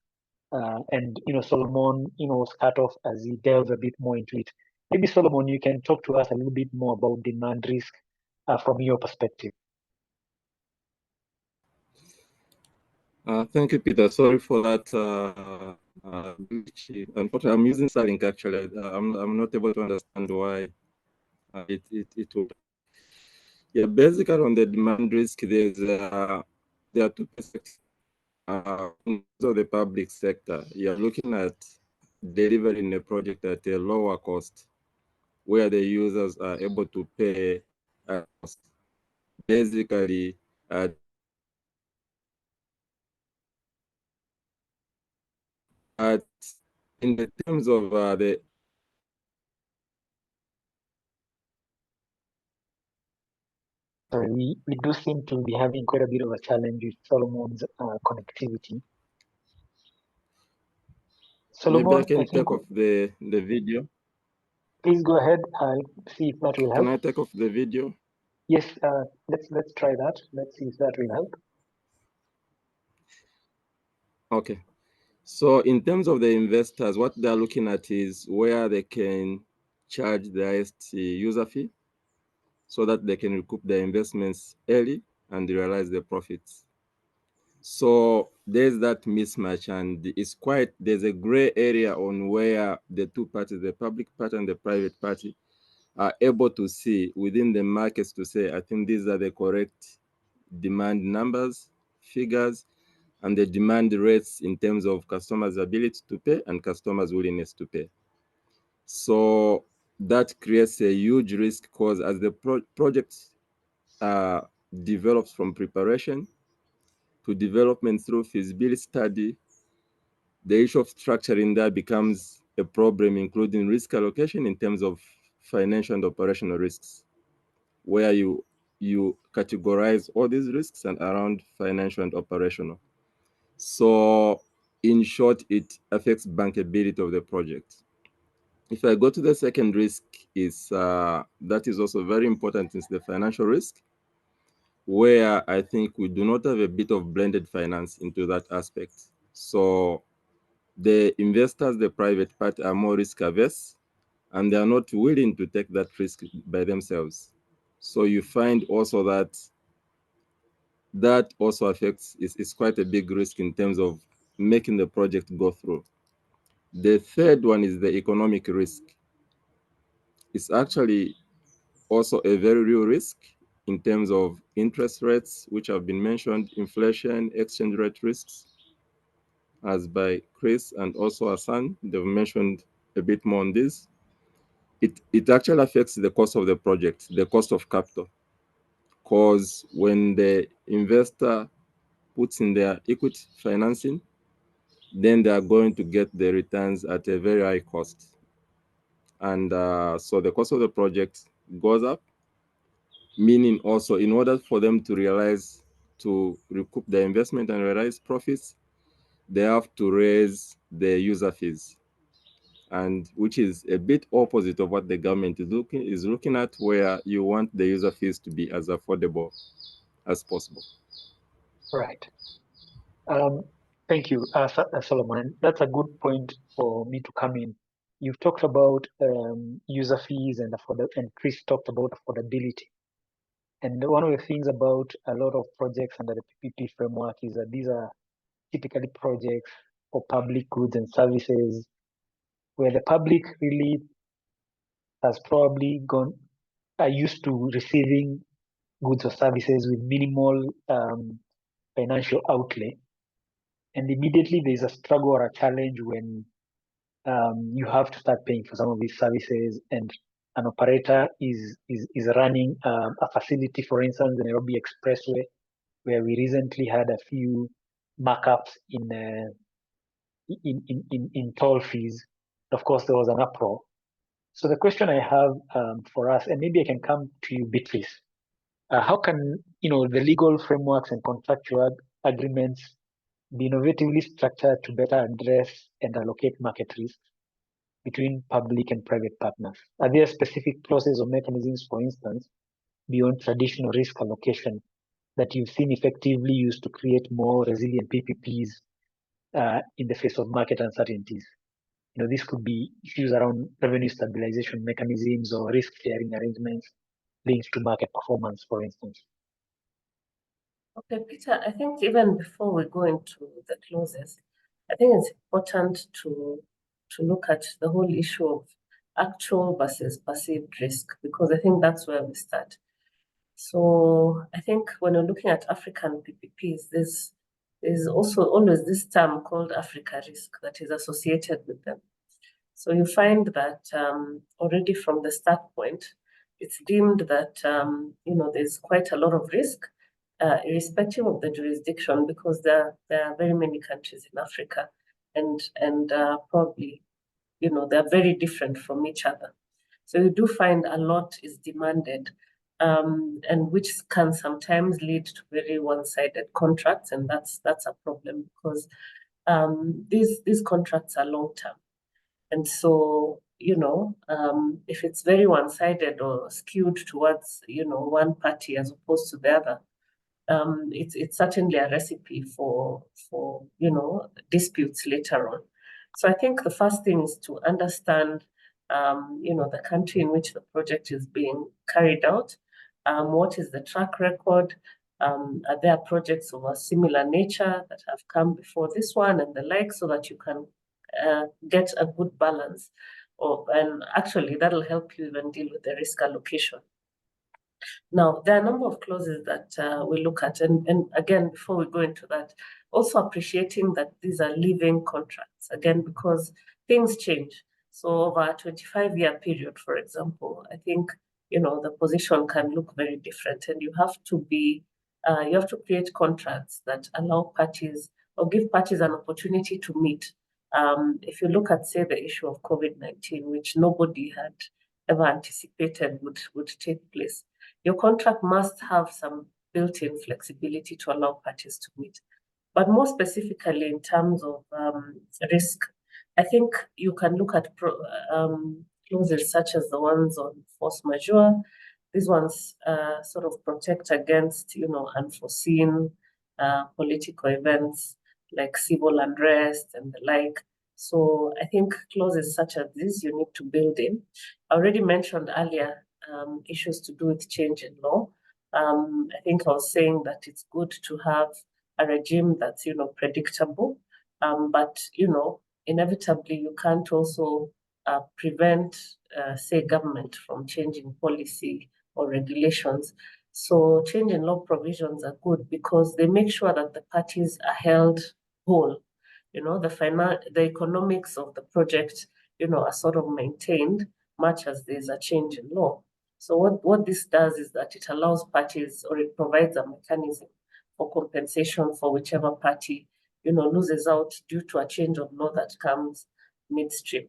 And Solomon, was cut off as he delves a bit more into it. Maybe Solomon, you can talk to us a little bit more about demand risk from your perspective. Thank you, Peter. Sorry for that. Unfortunately, I'm using Starlink actually. I'm not able to understand why it will. Yeah, basically on the demand risk, there are two perspectives. In the public sector, you're looking at delivering a project at a lower cost where the users are able to pay basically in the terms of the. Sorry, we do seem to be having quite a bit of a challenge with Solomon's connectivity. Maybe Solomon, I can think, take off the video. please go ahead. I'll see if that will help. Can I take off the video? Yes, let's try that. Let's see if that will help. Okay. So in terms of the investors, what they're looking at is where they can charge the highest user fee so that they can recoup their investments early and realize the profits. So there's that mismatch, and there's a gray area on where the two parties, the public party and the private party, are able to see within the markets to say, I think these are the correct demand numbers, figures, and the demand rates in terms of customers' ability to pay and customers' willingness to pay. So that creates a huge risk because as the project develops from preparation to development through feasibility study, the issue of structuring that becomes a problem, including risk allocation in terms of financial and operational risks, where you categorize all these risks and around financial and operational. So in short, it affects bankability of the project. If I go to the second risk, that is also very important, is the financial risk, where I think we do not have a bit of blended finance into that aspect. So the investors, the private party, are more risk averse, and they are not willing to take that risk by themselves. So you find also that also affects, is quite a big risk in terms of making the project go through. The third one is the economic risk. It's actually also a very real risk in terms of interest rates, which have been mentioned, inflation, exchange rate risks, as by Chris and also Hassan. They've mentioned a bit more on this. It actually affects the cost of the project, the cost of capital, because when the investor puts in their equity financing, then they are going to get the returns at a very high cost. And so the cost of the project goes up, meaning also in order for them to recoup their investment and realize profits, they have to raise the user fees, and which is a bit opposite of what the government is looking at, where you want the user fees to be as affordable as possible. Right. Thank you, Solomon. That's a good point for me to come in. You've talked about user fees and Chris talked about affordability. And one of the things about a lot of projects under the PPP framework is that these are typically projects for public goods and services where the public really has probably are used to receiving goods or services with minimal financial outlay. And immediately there's a struggle or a challenge when you have to start paying for some of these services, and an operator is running a facility, for instance, the Nairobi Expressway, where we recently had a few markups in toll fees. Of course, there was an uproar. So the question I have for us, and maybe I can come to you, Beatrice, how can the legal frameworks and contractual agreements be innovatively structured to better address and allocate market risks between public and private partners? Are there specific clauses or mechanisms, for instance, beyond traditional risk allocation that you've seen effectively used to create more resilient PPPs in the face of market uncertainties? This could be issues around revenue stabilization mechanisms or risk sharing arrangements linked to market performance, for instance. Okay, Peter, I think even before we go into the clauses, I think it's important to look at the whole issue of actual versus perceived risk, because I think that's where we start. So I think when you're looking at African PPPs, there's also always this term called Africa risk that is associated with them. So you find that already from the start point, it's deemed that there's quite a lot of risk, irrespective of the jurisdiction, because there are very many countries in Africa, and probably they're very different from each other. So you do find a lot is demanded and which can sometimes lead to very one-sided contracts, and that's a problem because these contracts are long-term, and so if it's very one-sided or skewed towards one party as opposed to the other, it's certainly a recipe for disputes later on. So I think the first thing is to understand the country in which the project is being carried out. What is the track record? Are there projects of a similar nature that have come before this one and the like, so that you can get a good balance and actually that'll help you even deal with the risk allocation. Now, there are a number of clauses that we look at, and again, before we go into that, also appreciating that these are living contracts, again, because things change. So over a 25-year period, for example, I think, the position can look very different, and you have to create contracts that allow parties or give parties an opportunity to meet. If you look at, say, the issue of COVID-19, which nobody had ever anticipated would take place, your contract must have some built-in flexibility to allow parties to meet. But more specifically, in terms of risk, I think you can look at clauses such as the ones on force majeure. These ones sort of protect against, unforeseen political events like civil unrest and the like. So I think clauses such as this you need to build in. I already mentioned earlier issues to do with change in law. I think I was saying that it's good to have a regime that's, predictable, but, inevitably you can't also prevent, say, government from changing policy or regulations. So change in law provisions are good because they make sure that the parties are held whole. The economics of the project, are sort of maintained much as there's a change in law. So what this does is that it allows parties, or it provides a mechanism for compensation for whichever party, loses out due to a change of law that comes midstream.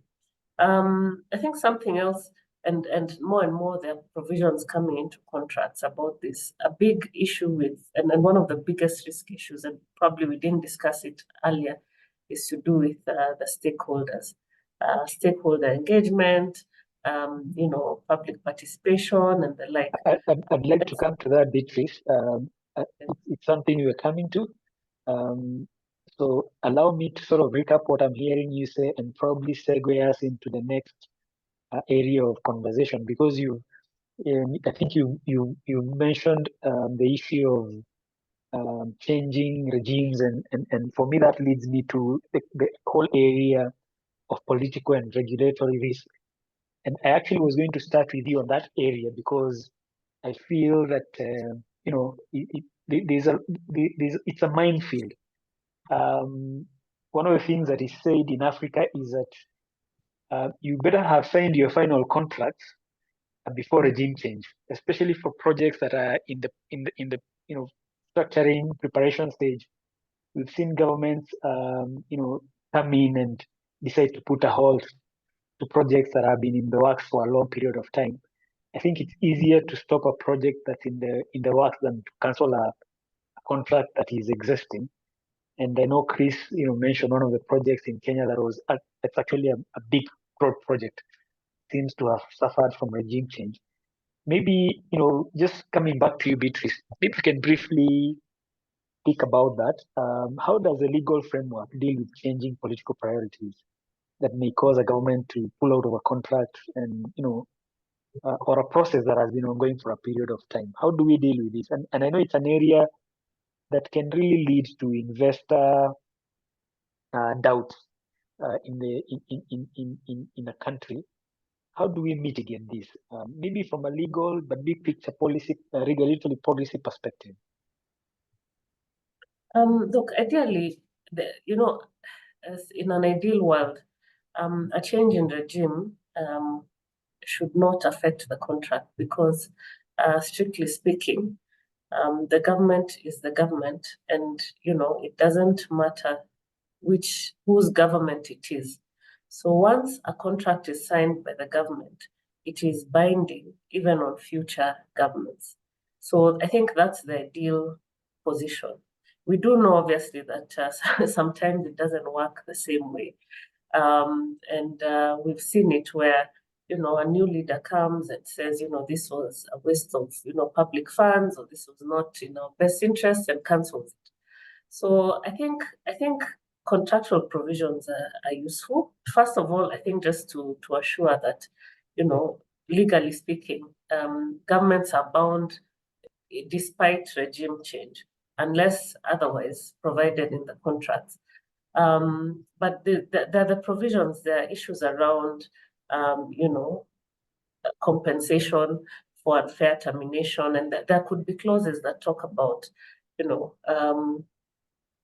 I think something else, and more there are provisions coming into contracts about this. A big issue with, and one of the biggest risk issues, and probably we didn't discuss it earlier, is to do with the stakeholders, stakeholder engagement, public participation and the like. I'd like to come to that, Beatrice. It's something we are coming to. So allow me to sort of recap what I'm hearing you say and probably segue us into the next area of conversation, because I think you mentioned the issue of changing regimes, and for me that leads me to the whole area of political and regulatory risk. And I actually was going to start with you on that area because I feel that it's a minefield. One of the things that is said in Africa is that you better have signed your final contracts before regime change, especially for projects that are in the structuring preparation stage. We've seen governments come in and decide to put a halt to projects that have been in the works for a long period of time. I think it's easier to stop a project that's in the works than to cancel a contract that is existing. And I know Chris, mentioned one of the projects in Kenya that's actually a big road project, seems to have suffered from regime change. Maybe, just coming back to you, Beatrice, maybe we can briefly speak about that. How does the legal framework deal with changing political priorities that may cause a government to pull out of a contract and, or a process that has been ongoing for a period of time? How do we deal with this? And I know it's an area that can really lead to investor doubts in a country. How do we mitigate this? Maybe from a legal but big picture policy, regulatory policy perspective. Look, ideally, as in an ideal world, a change in regime should not affect the contract because, strictly speaking, the government is the government, and it doesn't matter whose government it is. So once a contract is signed by the government, it is binding even on future governments. So I think that's the ideal position. We do know, obviously, that sometimes it doesn't work the same way. We've seen it where, a new leader comes and says, this was a waste of, public funds, or this was not in our best interest, and cancels it. So I think contractual provisions are useful. First of all, I think just to assure that, legally speaking, governments are bound despite regime change, unless otherwise provided in the contracts. But the provisions, there are issues around, compensation for unfair termination, and there could be clauses that talk about,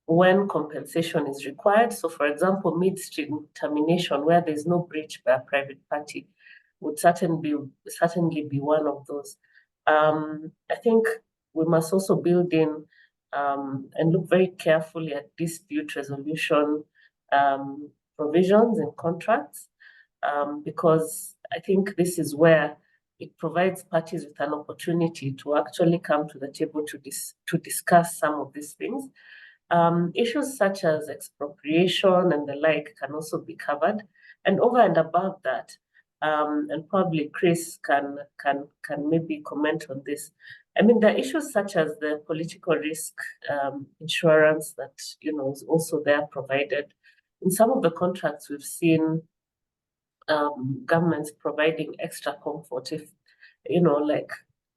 when compensation is required. So, for example, midstream termination, where there's no breach by a private party, would certainly be one of those. I think we must also build in and look very carefully at dispute resolution provisions in contracts, because I think this is where it provides parties with an opportunity to actually come to the table to discuss some of these things. Issues such as expropriation and the like can also be covered. And over and above that, and probably Chris can maybe comment on this. I mean, there are issues such as the political risk insurance that, is also there provided. In some of the contracts, we've seen governments providing extra comfort. If, like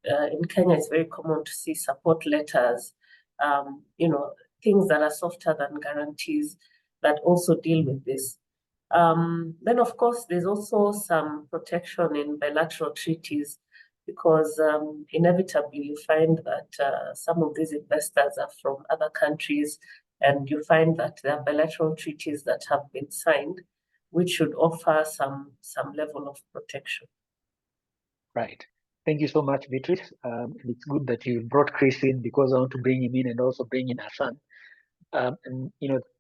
in Kenya, it's very common to see support letters, things that are softer than guarantees that also deal with this. Then, of course, there's also some protection in bilateral treaties, because inevitably you find that some of these investors are from other countries, and you find that there are bilateral treaties that have been signed, which should offer some level of protection. Right. Thank you so much, Beatrice. It's good that you brought Chris in, because I want to bring him in and also bring in Hassan. And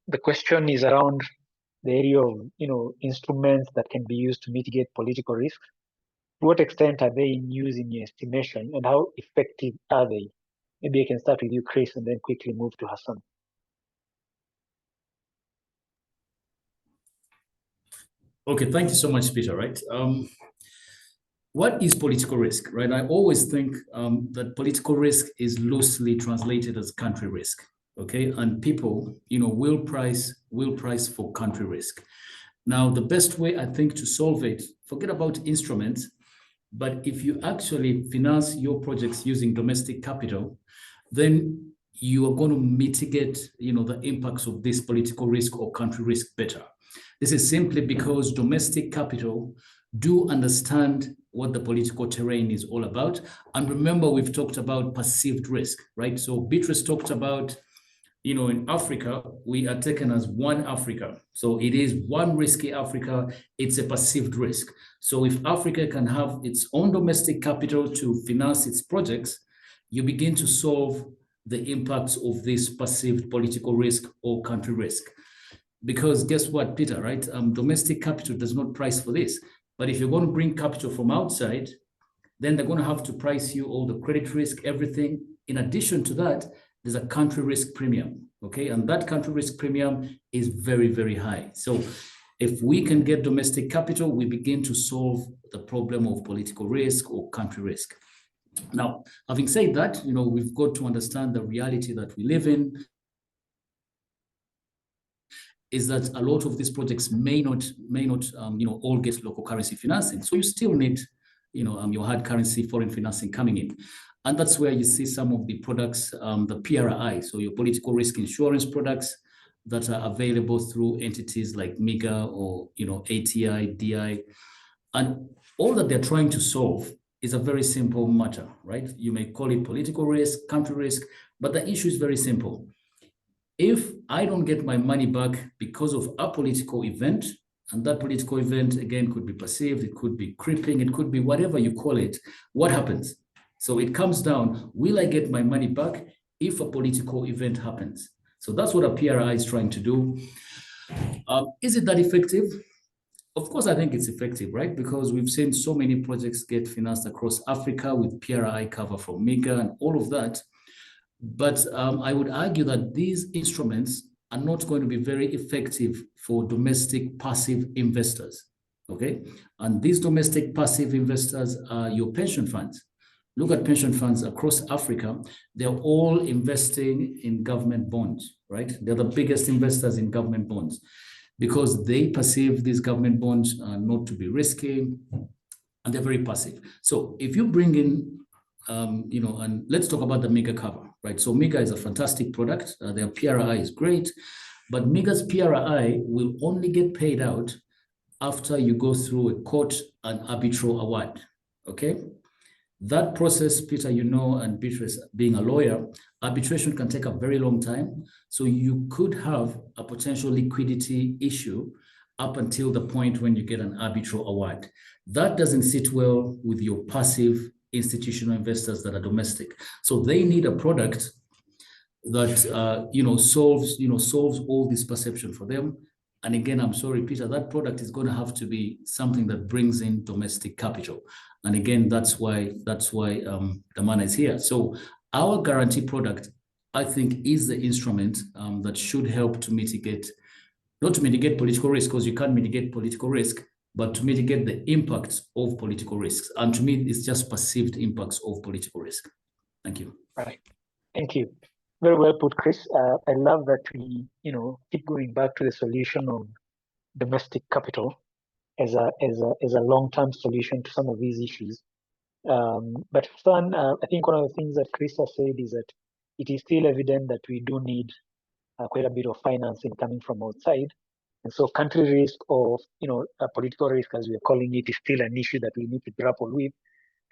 the question is around the area of instruments that can be used to mitigate political risks. To what extent are they in use in your estimation, and how effective are they? Maybe I can start with you, Chris, and then quickly move to Hassan. Okay, thank you so much, Peter. Right. What is political risk, right? I always think that political risk is loosely translated as country risk, okay? And people, will price for country risk. Now, the best way, I think, to solve it, forget about instruments, but if you actually finance your projects using domestic capital, then you are going to mitigate, the impacts of this political risk or country risk better. This is simply because domestic capital do understand what the political terrain is all about. And remember, we've talked about perceived risk, right? So Beatrice talked about, in Africa, we are taken as one Africa. So it is one risky Africa. It's a perceived risk. So if Africa can have its own domestic capital to finance its projects, you begin to solve the impacts of this perceived political risk or country risk. Because guess what, Peter, right? Domestic capital does not price for this. But if you're going to bring capital from outside, then they're going to have to price you all the credit risk, everything. In addition to that, there's a country risk premium, okay? And that country risk premium is very, very high. So if we can get domestic capital, we begin to solve the problem of political risk or country risk. Now, having said that, we've got to understand the reality that we live in, is that a lot of these projects may not, all get local currency financing. So you still need, your hard currency foreign financing coming in. And that's where you see some of the products, the PRI, so your political risk insurance products that are available through entities like MIGA or, ATI, DI. And all that they're trying to solve is a very simple matter, right? You may call it political risk, country risk, but the issue is very simple. If I don't get my money back because of a political event, and that political event, again, could be perceived, it could be creeping, it could be whatever you call it, what happens? So it comes down, will I get my money back if a political event happens? So that's what a PRI is trying to do. Is it that effective? Of course, I think it's effective, right? Because we've seen so many projects get financed across Africa with PRI cover from MIGA and all of that. But I would argue that these instruments are not going to be very effective for domestic passive investors, okay? And these domestic passive investors are your pension funds. Look at pension funds across Africa. They're all investing in government bonds, right? They're the biggest investors in government bonds because they perceive these government bonds not to be risky, and they're very passive. So if you bring in, and let's talk about the MIGA cover, right? So MIGA is a fantastic product. Their PRI is great, but MIGA's PRI will only get paid out after you go through a court and arbitral award, okay? That process, Peter, and Beatrice, being a lawyer, arbitration can take a very long time. So you could have a potential liquidity issue up until the point when you get an arbitral award. That doesn't sit well with your passive institutional investors that are domestic. So they need a product that solves all this perception for them. And again, I'm sorry, Peter, that product is going to have to be something that brings in domestic capital. And again, that's why Damana is here. So our guarantee product, I think, is the instrument that should help to mitigate, not to mitigate political risk, because you can't mitigate political risk, but to mitigate the impacts of political risks. And to me, it's just perceived impacts of political risk. Thank you. Right. Thank you. Very well put, Chris. I love that we, keep going back to the solution of domestic capital as a long-term solution to some of these issues. But Stan, I think one of the things that Chris has said is that it is still evident that we do need quite a bit of financing coming from outside. And so country risk or, political risk, as we are calling it, is still an issue that we need to grapple with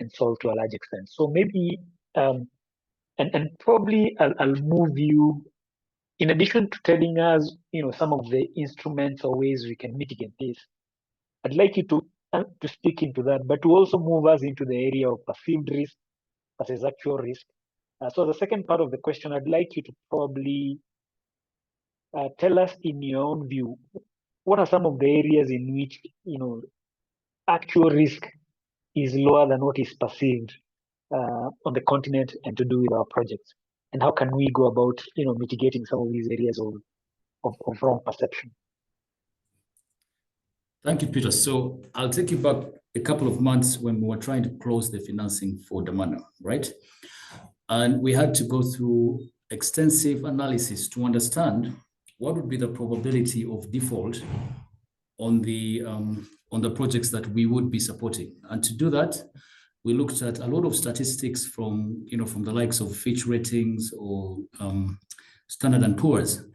and solve to a large extent. So maybe, and probably I'll move you, in addition to telling us, some of the instruments or ways we can mitigate this, I'd like you to speak into that, but to also move us into the area of perceived risk versus actual risk. So the second part of the question, I'd like you to probably tell us, in your own view, what are some of the areas in which, actual risk is lower than what is perceived on the continent and to do with our projects? And how can we go about, mitigating some of these areas of wrong perception? Thank you, Peter. So I'll take you back a couple of months when we were trying to close the financing for Damana, right? And we had to go through extensive analysis to understand what would be the probability of default on the projects that we would be supporting. And to do that, we looked at a lot of statistics from the likes of Fitch Ratings or Standard & Poor's.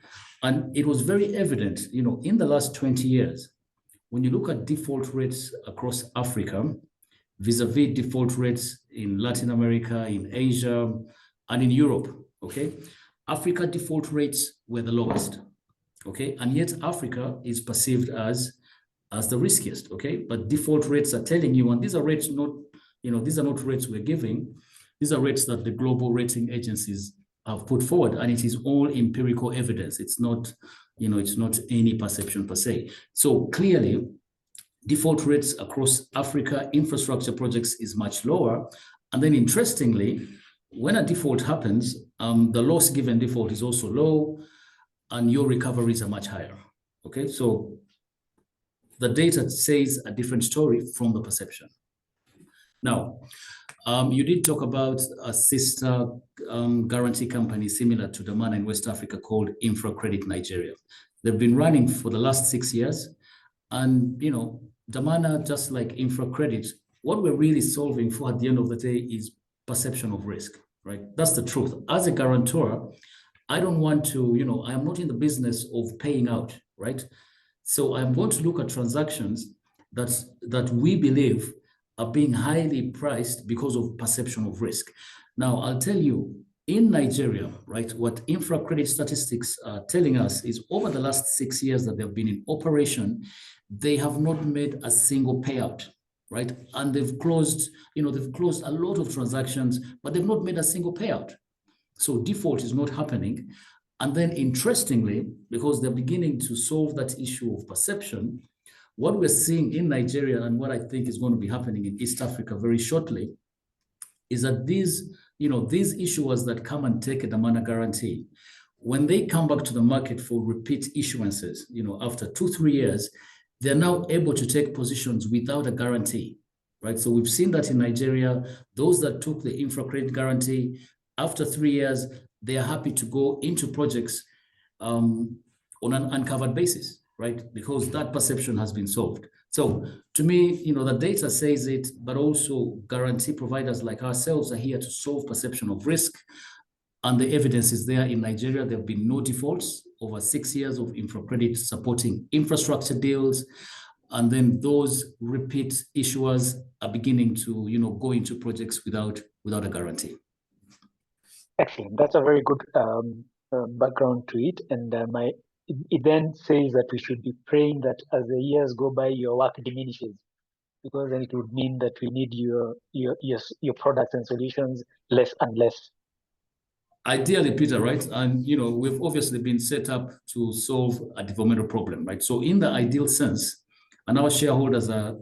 And it was very evident, in the last 20 years, when you look at default rates across Africa, vis-a-vis default rates in Latin America, in Asia, and in Europe, okay? Africa default rates were the lowest, okay? And yet Africa is perceived as the riskiest, okay? But default rates are telling you, and these are rates these are not rates we're giving, these are rates that the global rating agencies have put forward, and it is all empirical evidence. It's not, it's not any perception per se. So clearly, default rates across Africa infrastructure projects is much lower. And then interestingly, when a default happens, the loss given default is also low, and your recoveries are much higher. Okay, so the data says a different story from the perception. Now, you did talk about a sister guarantee company similar to Damana in West Africa called InfraCredit Nigeria. They've been running for the last 6 years. And, Damana, just like InfraCredit, what we're really solving for at the end of the day is perception of risk, right? That's the truth. As a guarantor, I don't want to, I am not in the business of paying out, right? So I'm going to look at transactions that we believe are being highly priced because of perception of risk. Now, I'll tell you, in Nigeria, right, what InfraCredit statistics are telling us is over the last 6 years that they've been in operation, they have not made a single payout, right? And they've closed a lot of transactions, but they've not made a single payout. So default is not happening. And then interestingly, because they're beginning to solve that issue of perception, What we're seeing in Nigeria and what I think is going to be happening in East Africa very shortly is that these issuers that come and take a demand guarantee, when they come back to the market for repeat issuances, after 2-3 years, they're now able to take positions without a guarantee, right? So we've seen that in Nigeria, those that took the infra credit guarantee, after 3 years, they are happy to go into projects on an uncovered basis, right? Because that perception has been solved. So to me, the data says it, but also guarantee providers like ourselves are here to solve perception of risk. And the evidence is there in Nigeria. There have been no defaults over 6 years of infra credit supporting infrastructure deals. And then those repeat issuers are beginning to, go into projects without a guarantee. Excellent. That's a very good background to it. And it then says that we should be praying that as the years go by, your work diminishes, because then it would mean that we need your products and solutions less and less. Ideally, Peter, right? And we've obviously been set up to solve a developmental problem, right? So in the ideal sense, and our shareholders are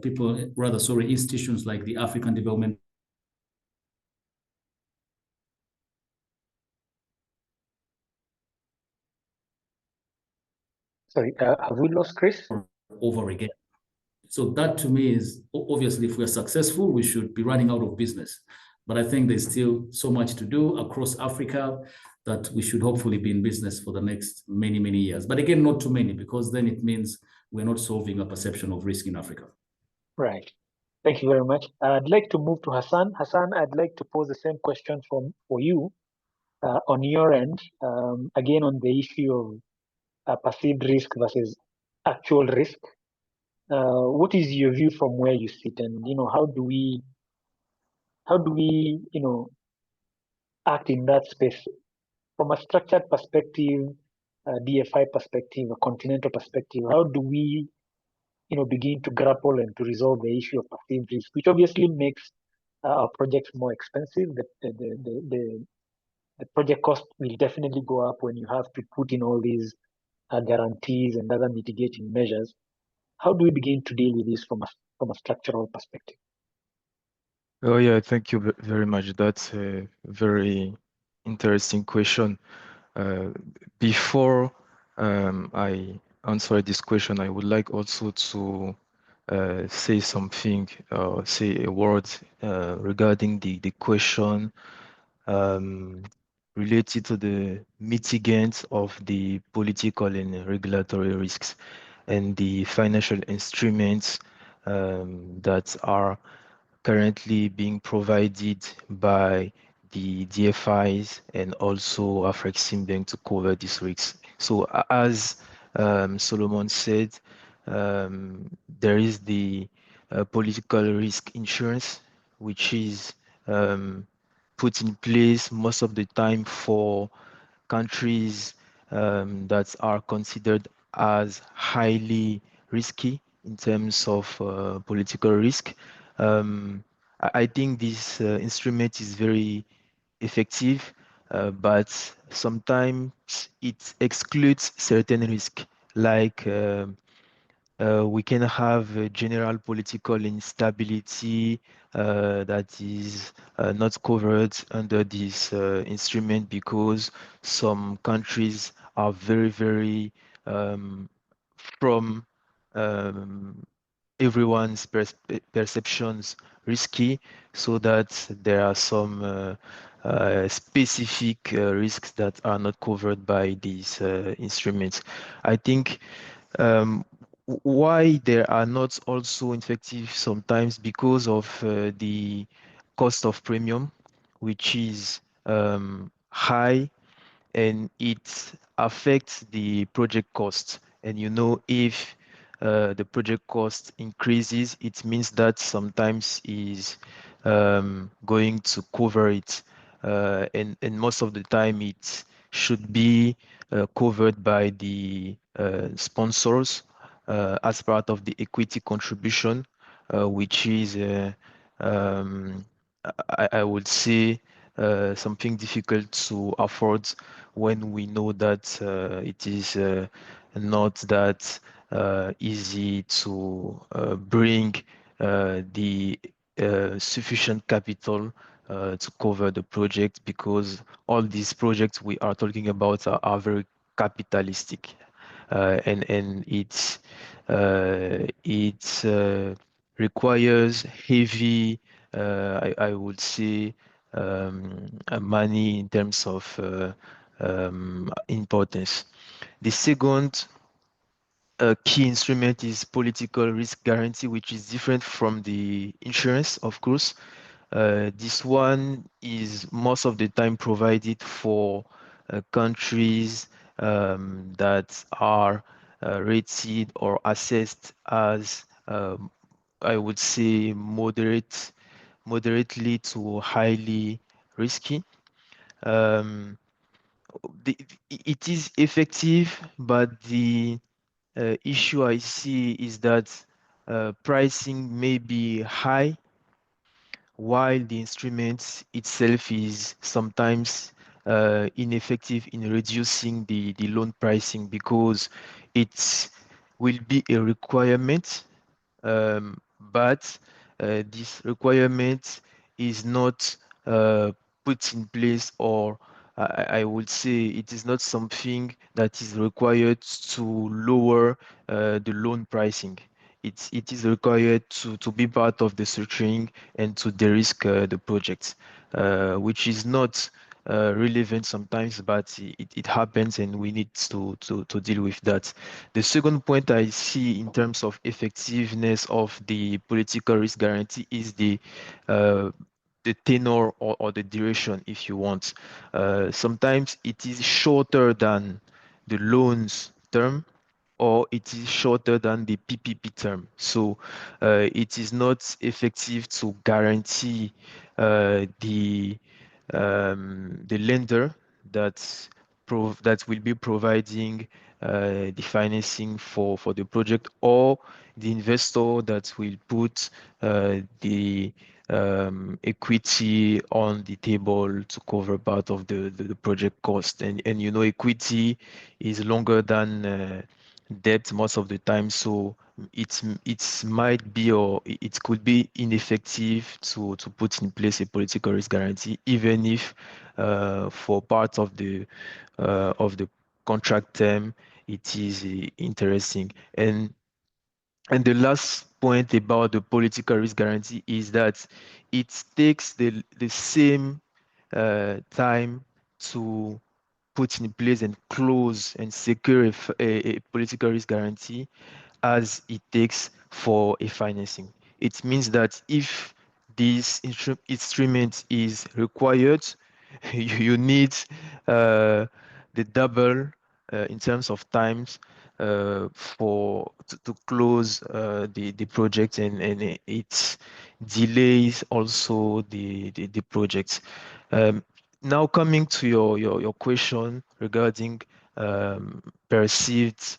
institutions like the African Development. Sorry, have we lost Chris? Over again. So that to me is, obviously, if we're successful, we should be running out of business. But I think there's still so much to do across Africa that we should hopefully be in business for the next many, many years. But again, not too many, because then it means we're not solving a perception of risk in Africa. Right. Thank you very much. I'd like to move to Hassan. Hassan, I'd like to pose the same question for you on your end, again on the issue of perceived risk versus actual risk. What is your view from where you sit, and how do we act in that space from a structured perspective, a DFI perspective, a continental perspective? How do we begin to grapple and to resolve the issue of perceived risk, which obviously makes our projects more expensive? The project cost will definitely go up when you have to put in all these guarantees and other mitigating measures. How do we begin to deal with this from a structural perspective? Oh yeah, thank you very much. That's a very interesting question. Before I answer this question, I would like also to say something, say a word regarding the question related to the mitigants of the political and regulatory risks and the financial instruments that are currently being provided by the DFIs and also Afreximbank to cover these risks. So as Solomon said, there is the political risk insurance, which is put in place most of the time for countries that are considered as highly risky in terms of political risk. I think this instrument is very effective, but sometimes it excludes certain risks, like we can have a general political instability that is not covered under this instrument because some countries are very, very from everyone's perceptions risky, so that there are some specific risks that are not covered by these instruments. I think why they are not also effective sometimes because of the cost of premium, which is high, and it affects the project cost. And if the project cost increases, it means that sometimes is going to cover it, and most of the time it should be covered by the sponsors as part of the equity contribution, which is I would say something difficult to afford when we know that it is not that easy to bring the sufficient capital to cover the project, because all these projects we are talking about are very capitalistic, and it requires heavy, I would say, money in terms of importance. The second key instrument is political risk guarantee, which is different from the insurance, of course. This one is most of the time provided for countries that are rated or assessed as, I would say, moderately to highly risky. It is effective, but the issue I see is that pricing may be high, while the instrument itself is sometimes ineffective in reducing the loan pricing, because it will be a requirement, but this requirement is not put in place, or I would say it is not something that is required to lower the loan pricing. It is required to be part of the structuring and to de-risk the project, which is not relevant sometimes, but it happens and we need to deal with that. The second point I see in terms of effectiveness of the political risk guarantee is the tenor, or the duration, if you want. Sometimes it is shorter than the loans term, or it is shorter than the PPP term. So it is not effective to guarantee the lender that will be providing the financing for the project, or the investor that will put the equity on the table to cover part of the project cost. And you know, equity is longer than debt most of the time, so it might be, or it could be ineffective to put in place a political risk guarantee, even if for part of the contract term it is interesting. And the last point about the political risk guarantee is that it takes the same time to put in place and close and secure a political risk guarantee as it takes for a financing. It means that if this instrument is required, you need the double in terms of times to close the project, and it delays also the project. Now coming to your question regarding perceived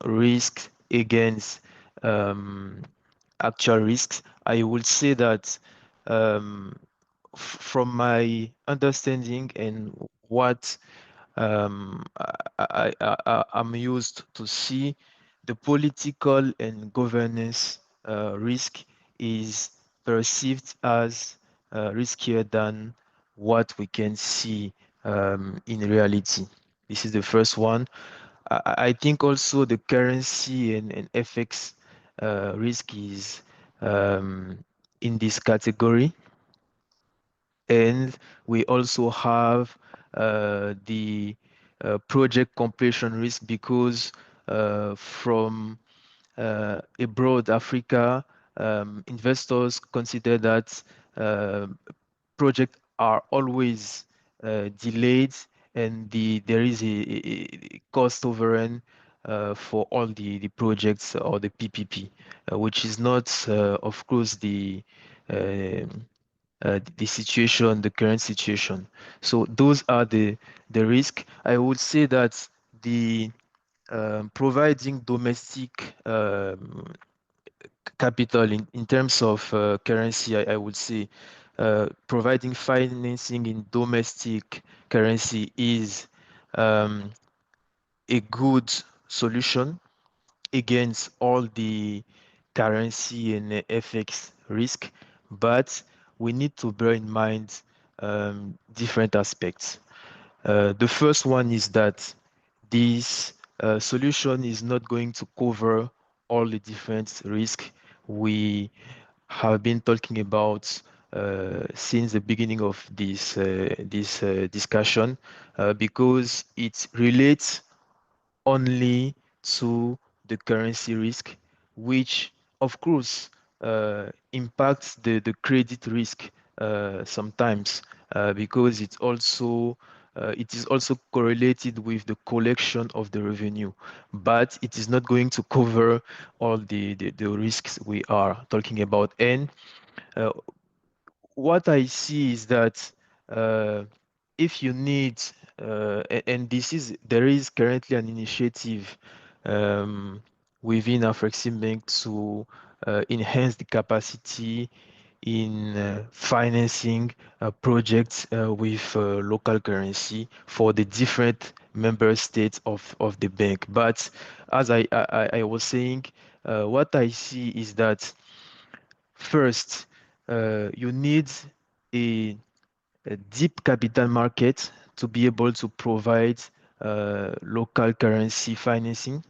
risk against actual risks, I would say that from my understanding and what I'm used to see, the political and governance risk is perceived as riskier than what we can see in reality. This is the first one. I think also the currency and FX risk is in this category. And we also have the project completion risk, because from abroad Africa, investors consider that projects are always delayed, and there is a cost overrun for all the projects, or the PPP, which is not, of course, the situation, the current situation. So those are the risk. I would say that the providing domestic capital in terms of currency, I would say providing financing in domestic currency is a good solution, against all the currency and FX risk, but we need to bear in mind different aspects. The first one is that this solution is not going to cover all the different risks we have been talking about since the beginning of this discussion, because it relates only to the currency risk, which of course impacts the credit risk sometimes, because it is also correlated with the collection of the revenue, but it is not going to cover all the risks we are talking about. And uh, what I see is that if you need, and there is currently an initiative within Afreximbank to enhance the capacity in financing projects with local currency for the different member states of the bank. But as I was saying, what I see is that first, you need a, a deep capital market to be able to provide local currency financing.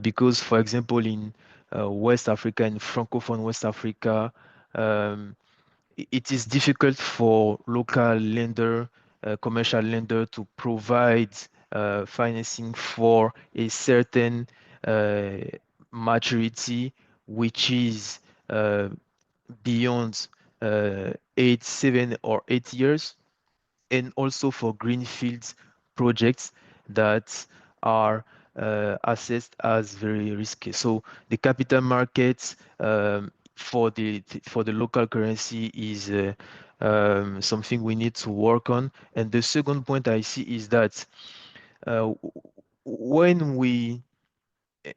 Because, for example, in West Africa, in Francophone West Africa, um, it is difficult for local lender, commercial lender, to provide financing for a certain uh, maturity, which is uh, beyond 7 or 8 years, and also for greenfield projects that are assessed as very risky. So the capital markets for the local currency is something we need to work on. And the second point I see is that uh, when we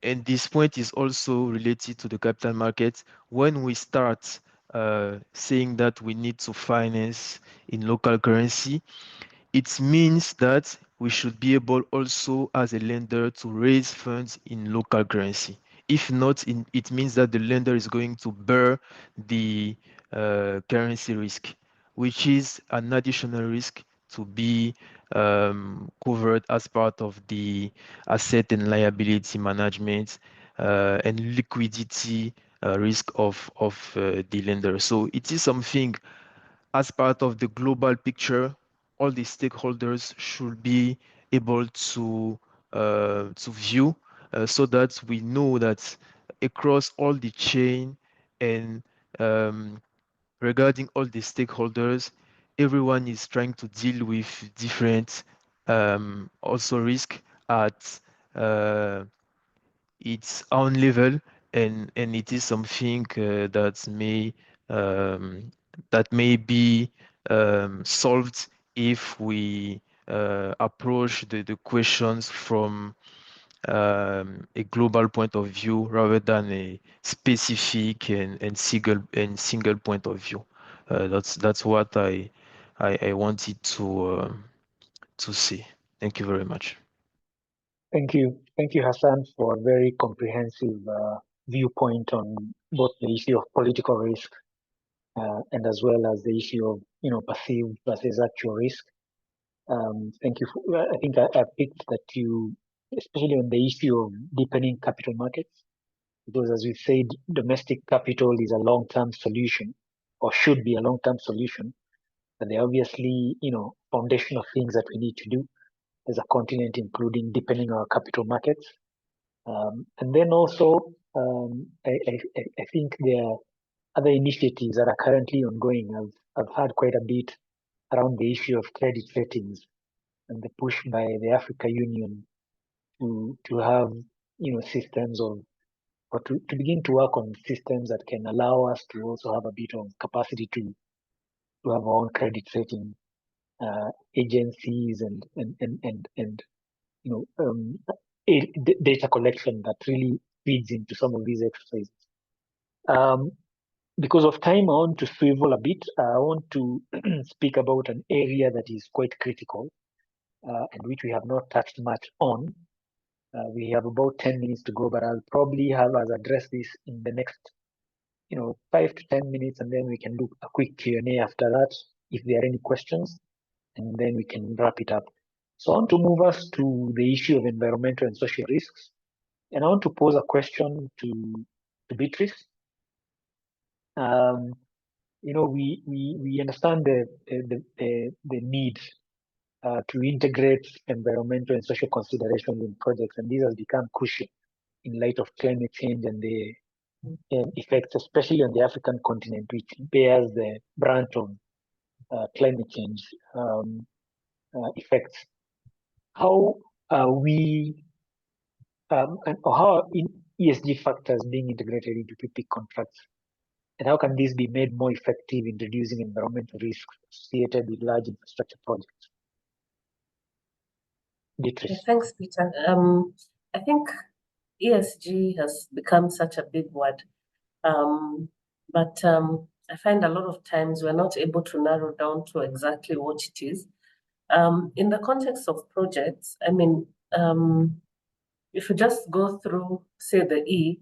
and this point is also related to the capital market. When we start saying that we need to finance in local currency, it means that we should be able also as a lender to raise funds in local currency. If not, it means that the lender is going to bear the currency risk, which is an additional risk to be covered as part of the asset and liability management and liquidity risk of the lender. So it is something as part of the global picture. All the stakeholders should be able to view, so that we know that across all the chain and regarding all the stakeholders, everyone is trying to deal with different also risk at uh, its own level, and it is something um, that may be solved if we approach the questions from a global point of view rather than a specific and single point of view. That's what I wanted to say. Thank you very much. Thank you, Hassan, for a very comprehensive viewpoint on both the issue of political risk and as well as the issue of perceived versus actual risk. Thank you. I think I picked that you, especially on the issue of deepening capital markets, because as we said, domestic capital is a long-term solution, or should be a long-term solution. But there are obviously, foundational things that we need to do as a continent, including deepening our capital markets. And then also, I think there are other initiatives that are currently ongoing. I've heard quite a bit around the issue of credit ratings and the push by the Africa Union to have systems of, or to begin to work on systems that can allow us to also have a bit of capacity to have our own credit rating agencies and data collection that really feeds into some of these exercises. Because of time, I want to swivel a bit. I want to speak about an area that is quite critical and which we have not touched much on, We have about 10 minutes to go, but I'll probably have us address this in the next 5 to 10 minutes, and then we can do a quick Q&A after that if there are any questions, and then we can wrap it up. So I want to move us to the issue of environmental and social risks, and I want to pose a question to Beatrice. We understand the need to integrate environmental and social considerations in projects, and this has become crucial in light of climate change and the effects, especially on the African continent, which bears the brunt of climate change effects. How are we, and how are ESG factors being integrated into PPP contracts? And how can this be made more effective in reducing environmental risks associated with large infrastructure projects? Beatrice. Thanks, Peter. I think ESG has become such a big word, but I find a lot of times we're not able to narrow down to exactly what it is. In the context of projects, I mean, if you just go through, say, the E,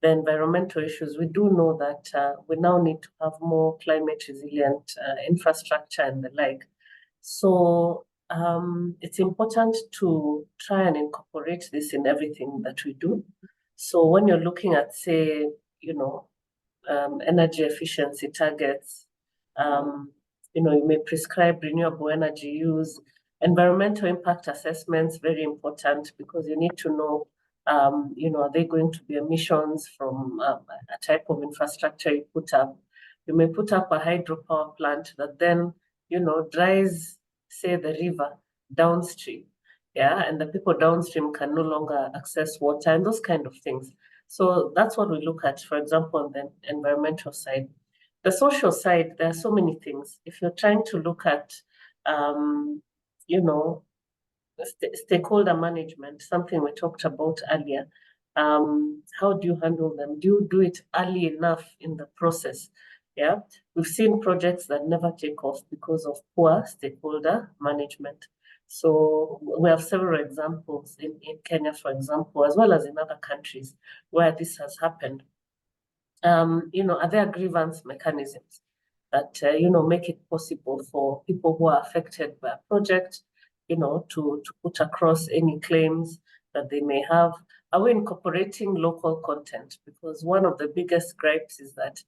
the environmental issues, we do know that we now need to have more climate resilient infrastructure and the like. So it's important to try and incorporate this in everything that we do. So when you're looking at, say, energy efficiency targets, you may prescribe renewable energy use. Environmental impact assessments, very important, because you need to know, are they going to be emissions from a type of infrastructure you put up? You may put up a hydropower plant that then, dries, say, the river downstream, and the people downstream can no longer access water and those kind of things. So that's what we look at, for example, on the environmental side. The social side, there are so many things. If you're trying to look at, stakeholder management, something we talked about earlier, how do you handle them? Do you do it early enough in the process? Yeah, we've seen projects that never take off because of poor stakeholder management. So we have several examples in Kenya, for example, as well as in other countries where this has happened. Are there grievance mechanisms that, make it possible for people who are affected by a project, to put across any claims that they may have? Are we incorporating local content? Because one of the biggest gripes is that,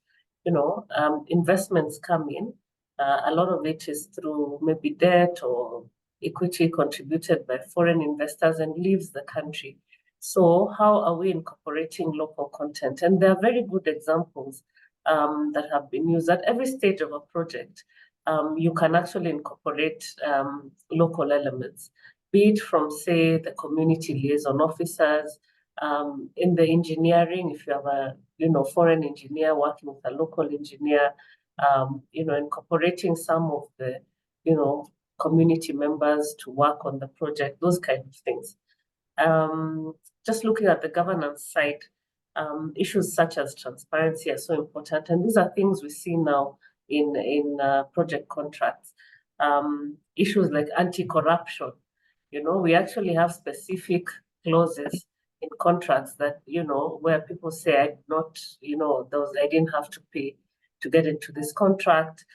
investments come in, a lot of it is through maybe debt or equity contributed by foreign investors and leaves the country. So how are we incorporating local content? And there are very good examples that have been used at every stage of a project. You can actually incorporate local elements, be it from, say, the community liaison officers, in the engineering, if you have a foreign engineer working with a local engineer, incorporating some of the community members to work on the project, those kind of things. Just looking at the governance side, issues such as transparency are so important, and these are things we see now in project contracts. Issues like anti-corruption, we actually have specific clauses in contracts that, where people say, I didn't have to pay to get into this contract.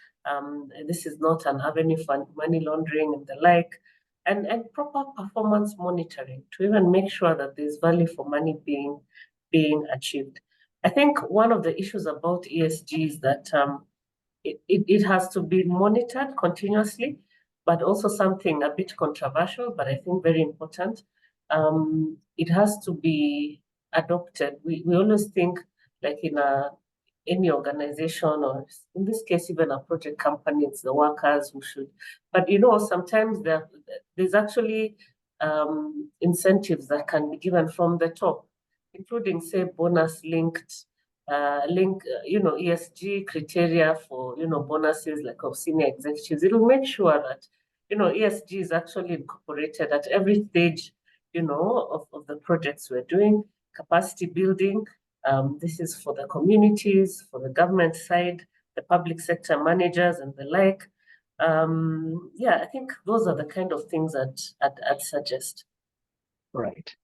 This is not an avenue for money laundering and the like. And proper performance monitoring to even make sure that there's value for money being achieved. I think one of the issues about ESG is that it has to be monitored continuously, but also something a bit controversial, but I think very important. It has to be adopted. We always think like in any organization, or in this case, even a project company, it's the workers who should. But sometimes there's actually incentives that can be given from the top, including, say, bonus linked, ESG criteria for bonuses like of senior executives. It will make sure that ESG is actually incorporated at every stage of the projects we're doing. Capacity building. This is for the communities, for the government side, the public sector managers and the like. I think those are the kind of things that I'd suggest. Right.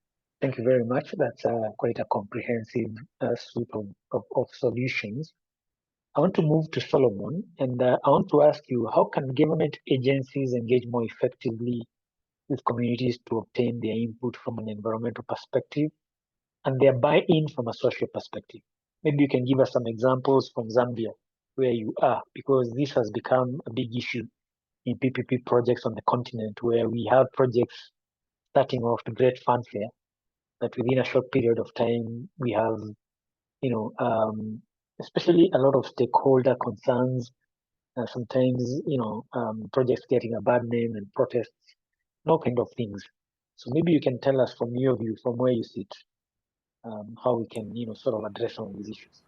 Thank you very much. That's quite a comprehensive suite of solutions. I want to move to Solomon, and I want to ask you, how can government agencies engage more effectively with communities to obtain their input from an environmental perspective and their buy-in from a social perspective? Maybe you can give us some examples from Zambia, where you are, because this has become a big issue in PPP projects on the continent, where we have projects starting off to great fanfare, but within a short period of time, we have, especially a lot of stakeholder concerns. Sometimes, projects getting a bad name and protests, no kind of things. So maybe you can tell us from your view, from where you sit, how we can, sort of address some of these issues.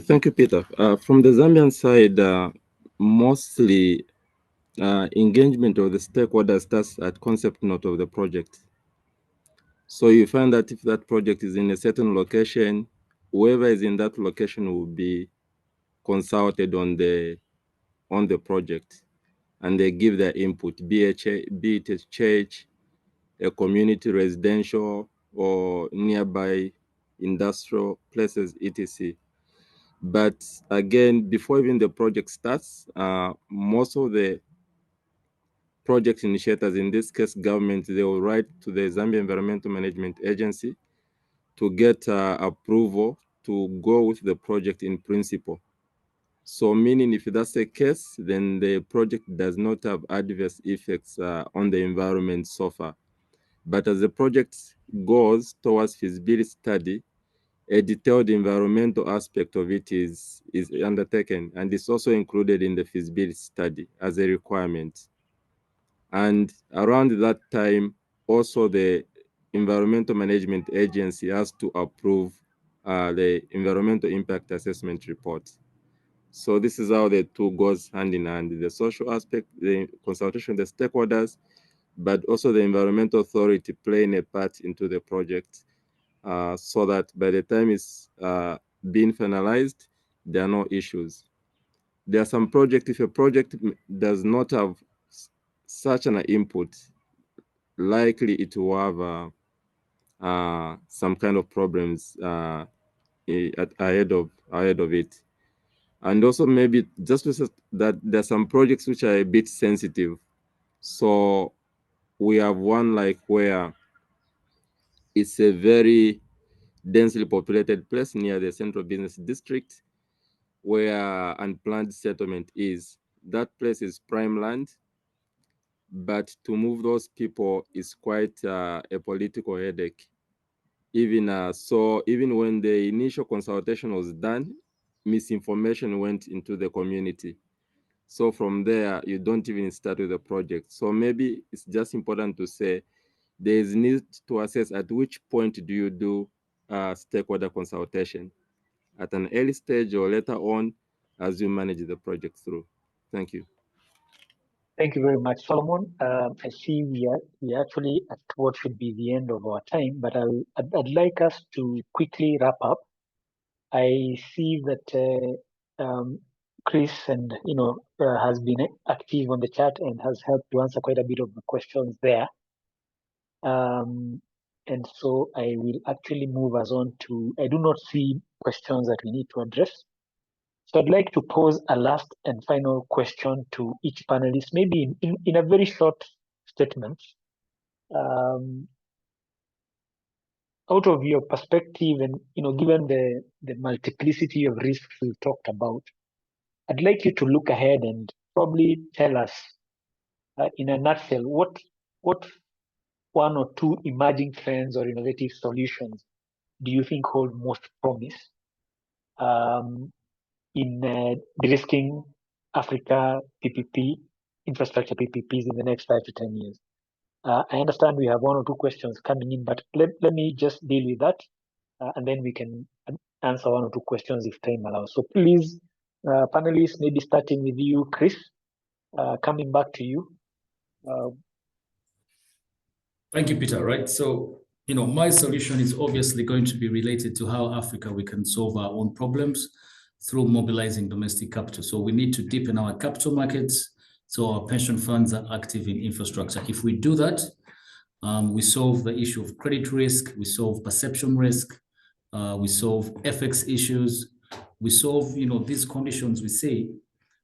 Thank you, Peter. From the Zambian side, mostly engagement of the stakeholders starts at concept note of the project. So you find that if that project is in a certain location, whoever is in that location will be consulted on the project, and they give their input, be it a church, a community residential, or nearby industrial places, etc. But again, before even the project starts, most of the project initiators, in this case government, they will write to the Zambia Environmental Management Agency to get approval to go with the project in principle. So meaning if that's the case, then the project does not have adverse effects on the environment so far. But as the project goes towards feasibility study, a detailed environmental aspect of it is undertaken, and it's also included in the feasibility study as a requirement. And around that time, also the Environmental Management Agency has to approve the environmental impact assessment report. So this is how the two goes hand in hand: the social aspect, the consultation of the stakeholders, but also the environmental authority playing a part into the project, so that by the time it's being finalized, there are no issues. There are some projects, if a project does not have such an input, likely it will have some kind of problems ahead of it. And also maybe just that there are some projects which are a bit sensitive. So we have one like where it's a very densely populated place near the central business district where unplanned settlement is. That place is prime land, but to move those people is quite a political headache. So even when the initial consultation was done, misinformation went into the community. So from there, you don't even start with the project. So maybe it's just important to say there is need to assess at which point do you do stakeholder consultation, at an early stage or later on as you manage the project through. Thank you. Thank you very much, Solomon. I see we are actually at what should be the end of our time, but I'd like us to quickly wrap up. I see that Chris and has been active on the chat and has helped to answer quite a bit of the questions there. And so I will actually move us on to, I do not see questions that we need to address. So I'd like to pose a last and final question to each panelist, maybe in a very short statement. Out of your perspective and, given the multiplicity of risks we've talked about, I'd like you to look ahead and probably tell us in a nutshell, what one or two emerging trends or innovative solutions do you think hold most promise in de-risking Africa PPP, infrastructure PPPs in the next 5 to 10 years? I understand we have one or two questions coming in, but let me just deal with that, and then we can answer one or two questions if time allows. So please, panelists, maybe starting with you, Chris, coming back to you. Thank you, Peter. Right. So, my solution is obviously going to be related to how Africa we can solve our own problems through mobilizing domestic capital. So we need to deepen our capital markets so our pension funds are active in infrastructure. If we do that, We solve the issue of credit risk. We solve perception risk. We solve FX issues. We solve, these conditions we say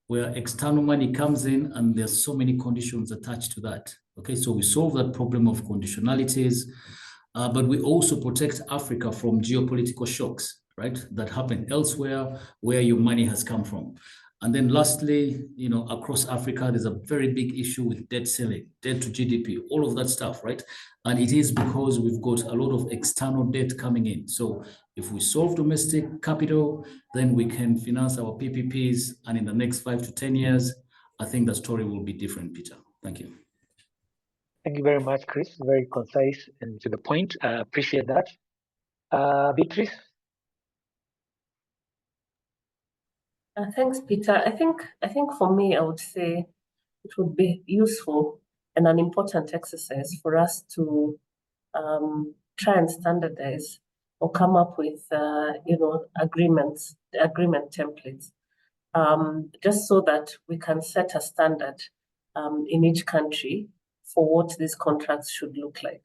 where external money comes in and there's so many conditions attached to that. Okay, so we solve that problem of conditionalities, but we also protect Africa from geopolitical shocks, right, that happen elsewhere where your money has come from. And then lastly, across Africa, there's a very big issue with debt ceiling, debt to GDP, all of that stuff, right? And it is because we've got a lot of external debt coming in. So if we solve domestic capital, then we can finance our PPPs. And in the next 5 to 10 years, I think the story will be different, Peter. Thank you. Thank you very much, Chris. Very concise and to the point. I appreciate that. Beatrice? Thanks, Peter. I think for me, I would say it would be useful and an important exercise for us to try and standardize or come up with, agreement templates, just so that we can set a standard in each country for what these contracts should look like.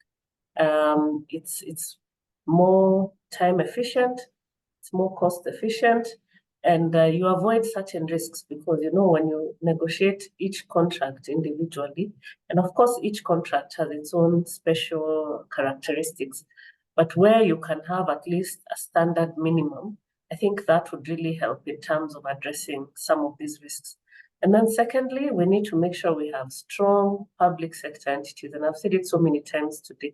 It's more time efficient, it's more cost efficient, and you avoid certain risks because, when you negotiate each contract individually, and of course, each contract has its own special characteristics, but where you can have at least a standard minimum, I think that would really help in terms of addressing some of these risks. And then secondly, we need to make sure we have strong public sector entities. And I've said it so many times today,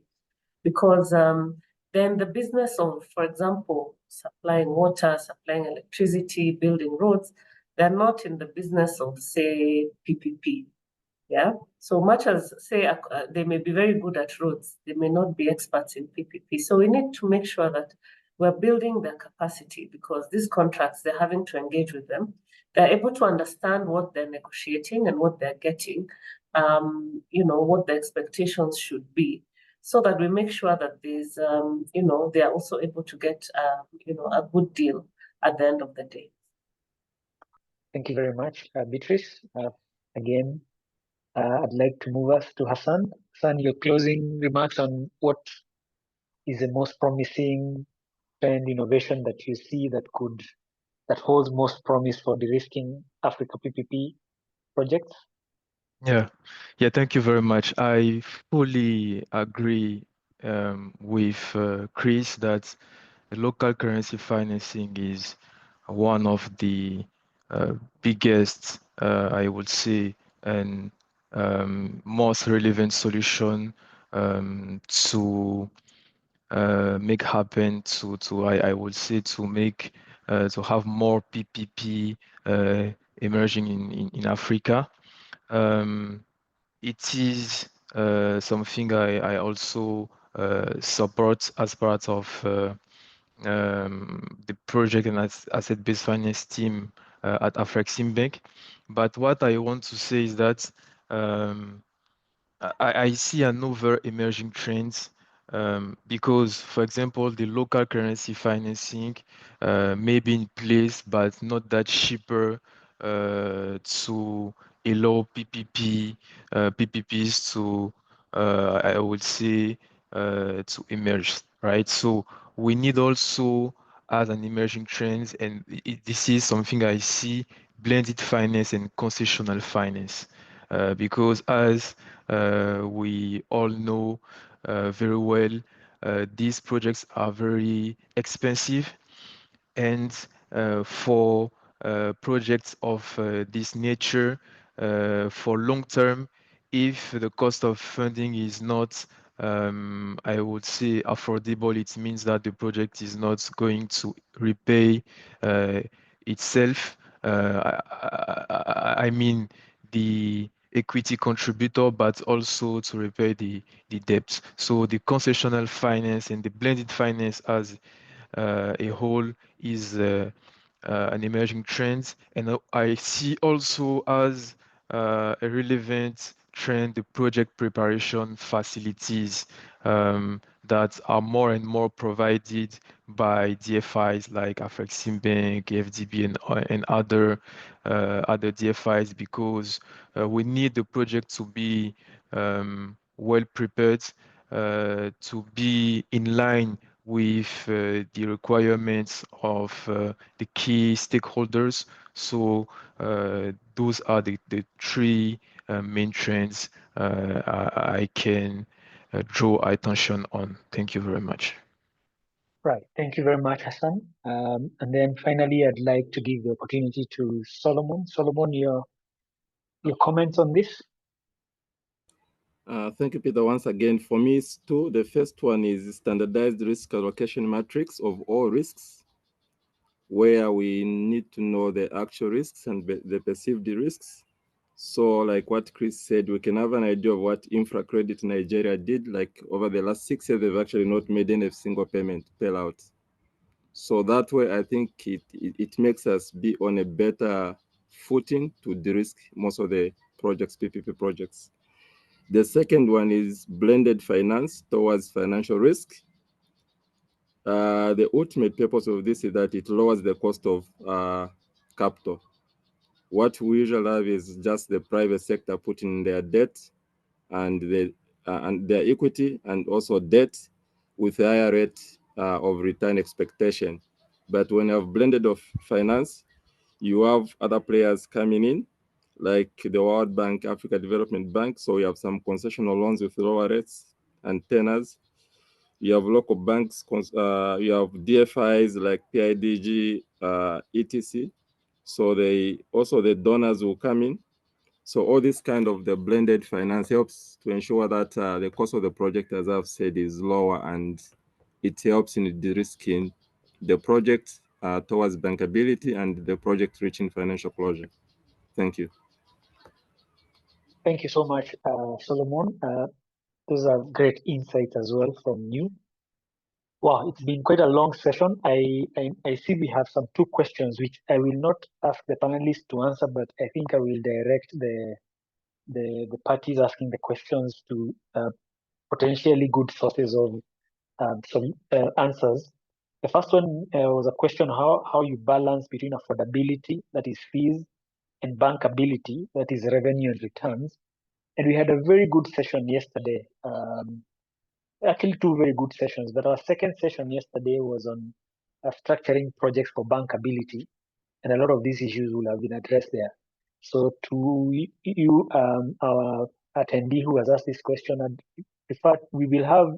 because then the business of, for example, supplying water, supplying electricity, building roads, they're not in the business of, say, PPP. Yeah. So much as, say, they may be very good at roads, they may not be experts in PPP. So we need to make sure that we're building their capacity, because these contracts, they're having to engage with them. They're able to understand what they're negotiating and what they're getting, what the expectations should be, so that we make sure that there's, they are also able to get, a good deal at the end of the day. Thank you very much, Beatrice. Again, I'd like to move us to Hassan. Hassan, your closing remarks on what is the most promising trend innovation that you see that holds most promise for de-risking Africa PPP projects? Yeah, thank you very much. I fully agree with Chris that the local currency financing is one of the biggest, I would say, and most relevant solution to make happen I would say to make to have more PPP emerging in Africa. It is something I also support as part of the project and asset-based finance team at Afreximbank. But what I want to say is that I see another emerging trends because, for example, the local currency financing may be in place, but not that cheaper to allow PPPs to, I would say, to emerge, right? So we need also as an emerging trend, and this is something I see, blended finance and concessional finance, because as we all know very well, these projects are very expensive, and for projects of this nature, for long term, if the cost of funding is not, I would say, affordable, it means that the project is not going to repay itself. I mean, the equity contributor, but also to repay the debt. So the concessional finance and the blended finance as a whole is an emerging trend. And I see also as a relevant trend the project preparation facilities that are more and more provided by DFIs like Afreximbank, FDB, and other DFIs, because we need the project to be well prepared to be in line with the requirements of the key stakeholders. So those are the three main trends I can draw attention on. Thank you very much. Right. Thank you very much, Hassan. And then finally, I'd like to give the opportunity to Solomon. Solomon, your comments on this? Thank you, Peter. Once again, for me, it's two. The first one is standardized risk allocation matrix of all risks, where we need to know the actual risks and the perceived risks. So like what Chris said, we can have an idea of what infra credit Nigeria did. Like over the last 6 years, they've actually not made any single payment bailout. So that way, I think it makes us be on a better footing to de-risk most of the projects, PPP projects. The second one is blended finance towards financial risk. The ultimate purpose of this is that it lowers the cost of capital. What we usually have is just the private sector putting their debt and their equity and also debt with a higher rate of return expectation. But when you have blended of finance, you have other players coming in, like the World Bank, Africa Development Bank. So you have some concessional loans with lower rates and tenors. You have local banks, you have DFIs like PIDG, etc. So the donors will come in. So all this kind of the blended finance helps to ensure that the cost of the project, as I've said, is lower, and it helps in de-risking the project towards bankability and the project reaching financial closure. Thank you. Thank you so much, Solomon. Those are great insights as well from you. Wow, it's been quite a long session. I see we have some 2 questions, which I will not ask the panelists to answer, but I think I will direct the parties asking the questions to potentially good sources of some answers. The first one was a question how you balance between affordability, that is fees, and bankability, that is revenue and returns. And we had a very good session yesterday. Actually, 2 very good sessions, but our second session yesterday was on structuring projects for bankability, and a lot of these issues will have been addressed there. So to you, our attendee who has asked this question, in fact, we will have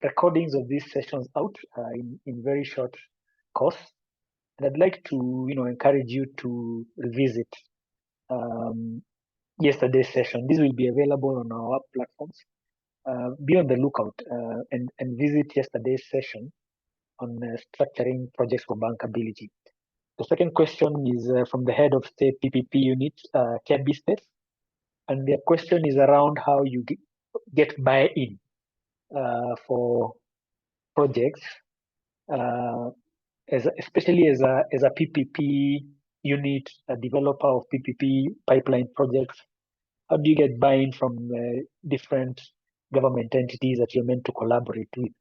recordings of these sessions out in very short course, and I'd like to encourage you to revisit yesterday's session. This will be available on our platforms. Be on the lookout and visit yesterday's session on structuring projects for bankability. The second question is from the head of state PPP unit, care business. And the question is around how you get buy-in for projects, especially as a PPP unit, a developer of PPP pipeline projects. How do you get buy-in from different government entities that you're meant to collaborate with?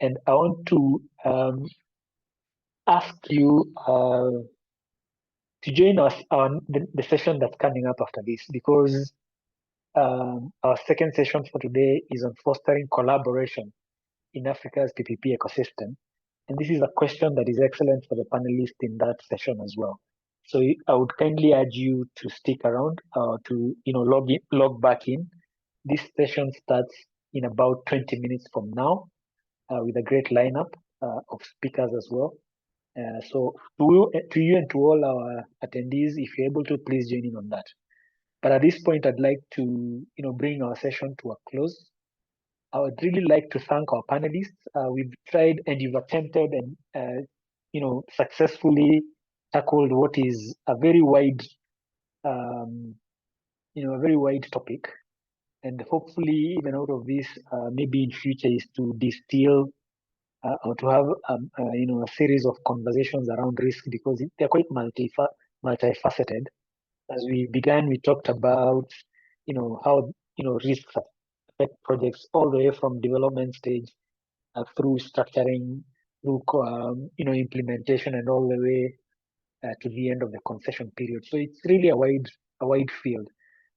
And I want to ask you to join us on the session that's coming up after this, because our second session for today is on fostering collaboration in Africa's PPP ecosystem. And this is a question that is excellent for the panelists in that session as well. So I would kindly urge you to stick around to log back in. This session starts in about 20 minutes from now with a great lineup of speakers as well. So to you and to all our attendees, if you're able to, please join in on that. But at this point, I'd like to bring our session to a close. I would really like to thank our panelists. We've tried and you've attempted and successfully tackled what is a very wide topic. And hopefully, even out of this, maybe in future is to distill or to have a series of conversations around risk, because they're quite multifaceted. As we began, we talked about how risks affect projects all the way from development stage through structuring, through implementation, and all the way to the end of the concession period. So it's really a wide field,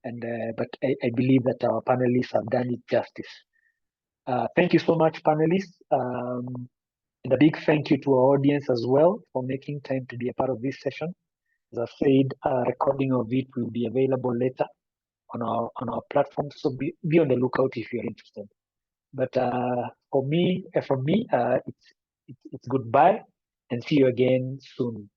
and but I believe that our panelists have done it justice. Thank you so much, panelists. And a big thank you to our audience as well for making time to be a part of this session. As I said, a recording of it will be available later on our platform, so be on the lookout if you're interested. But from me, it's goodbye, and see you again soon.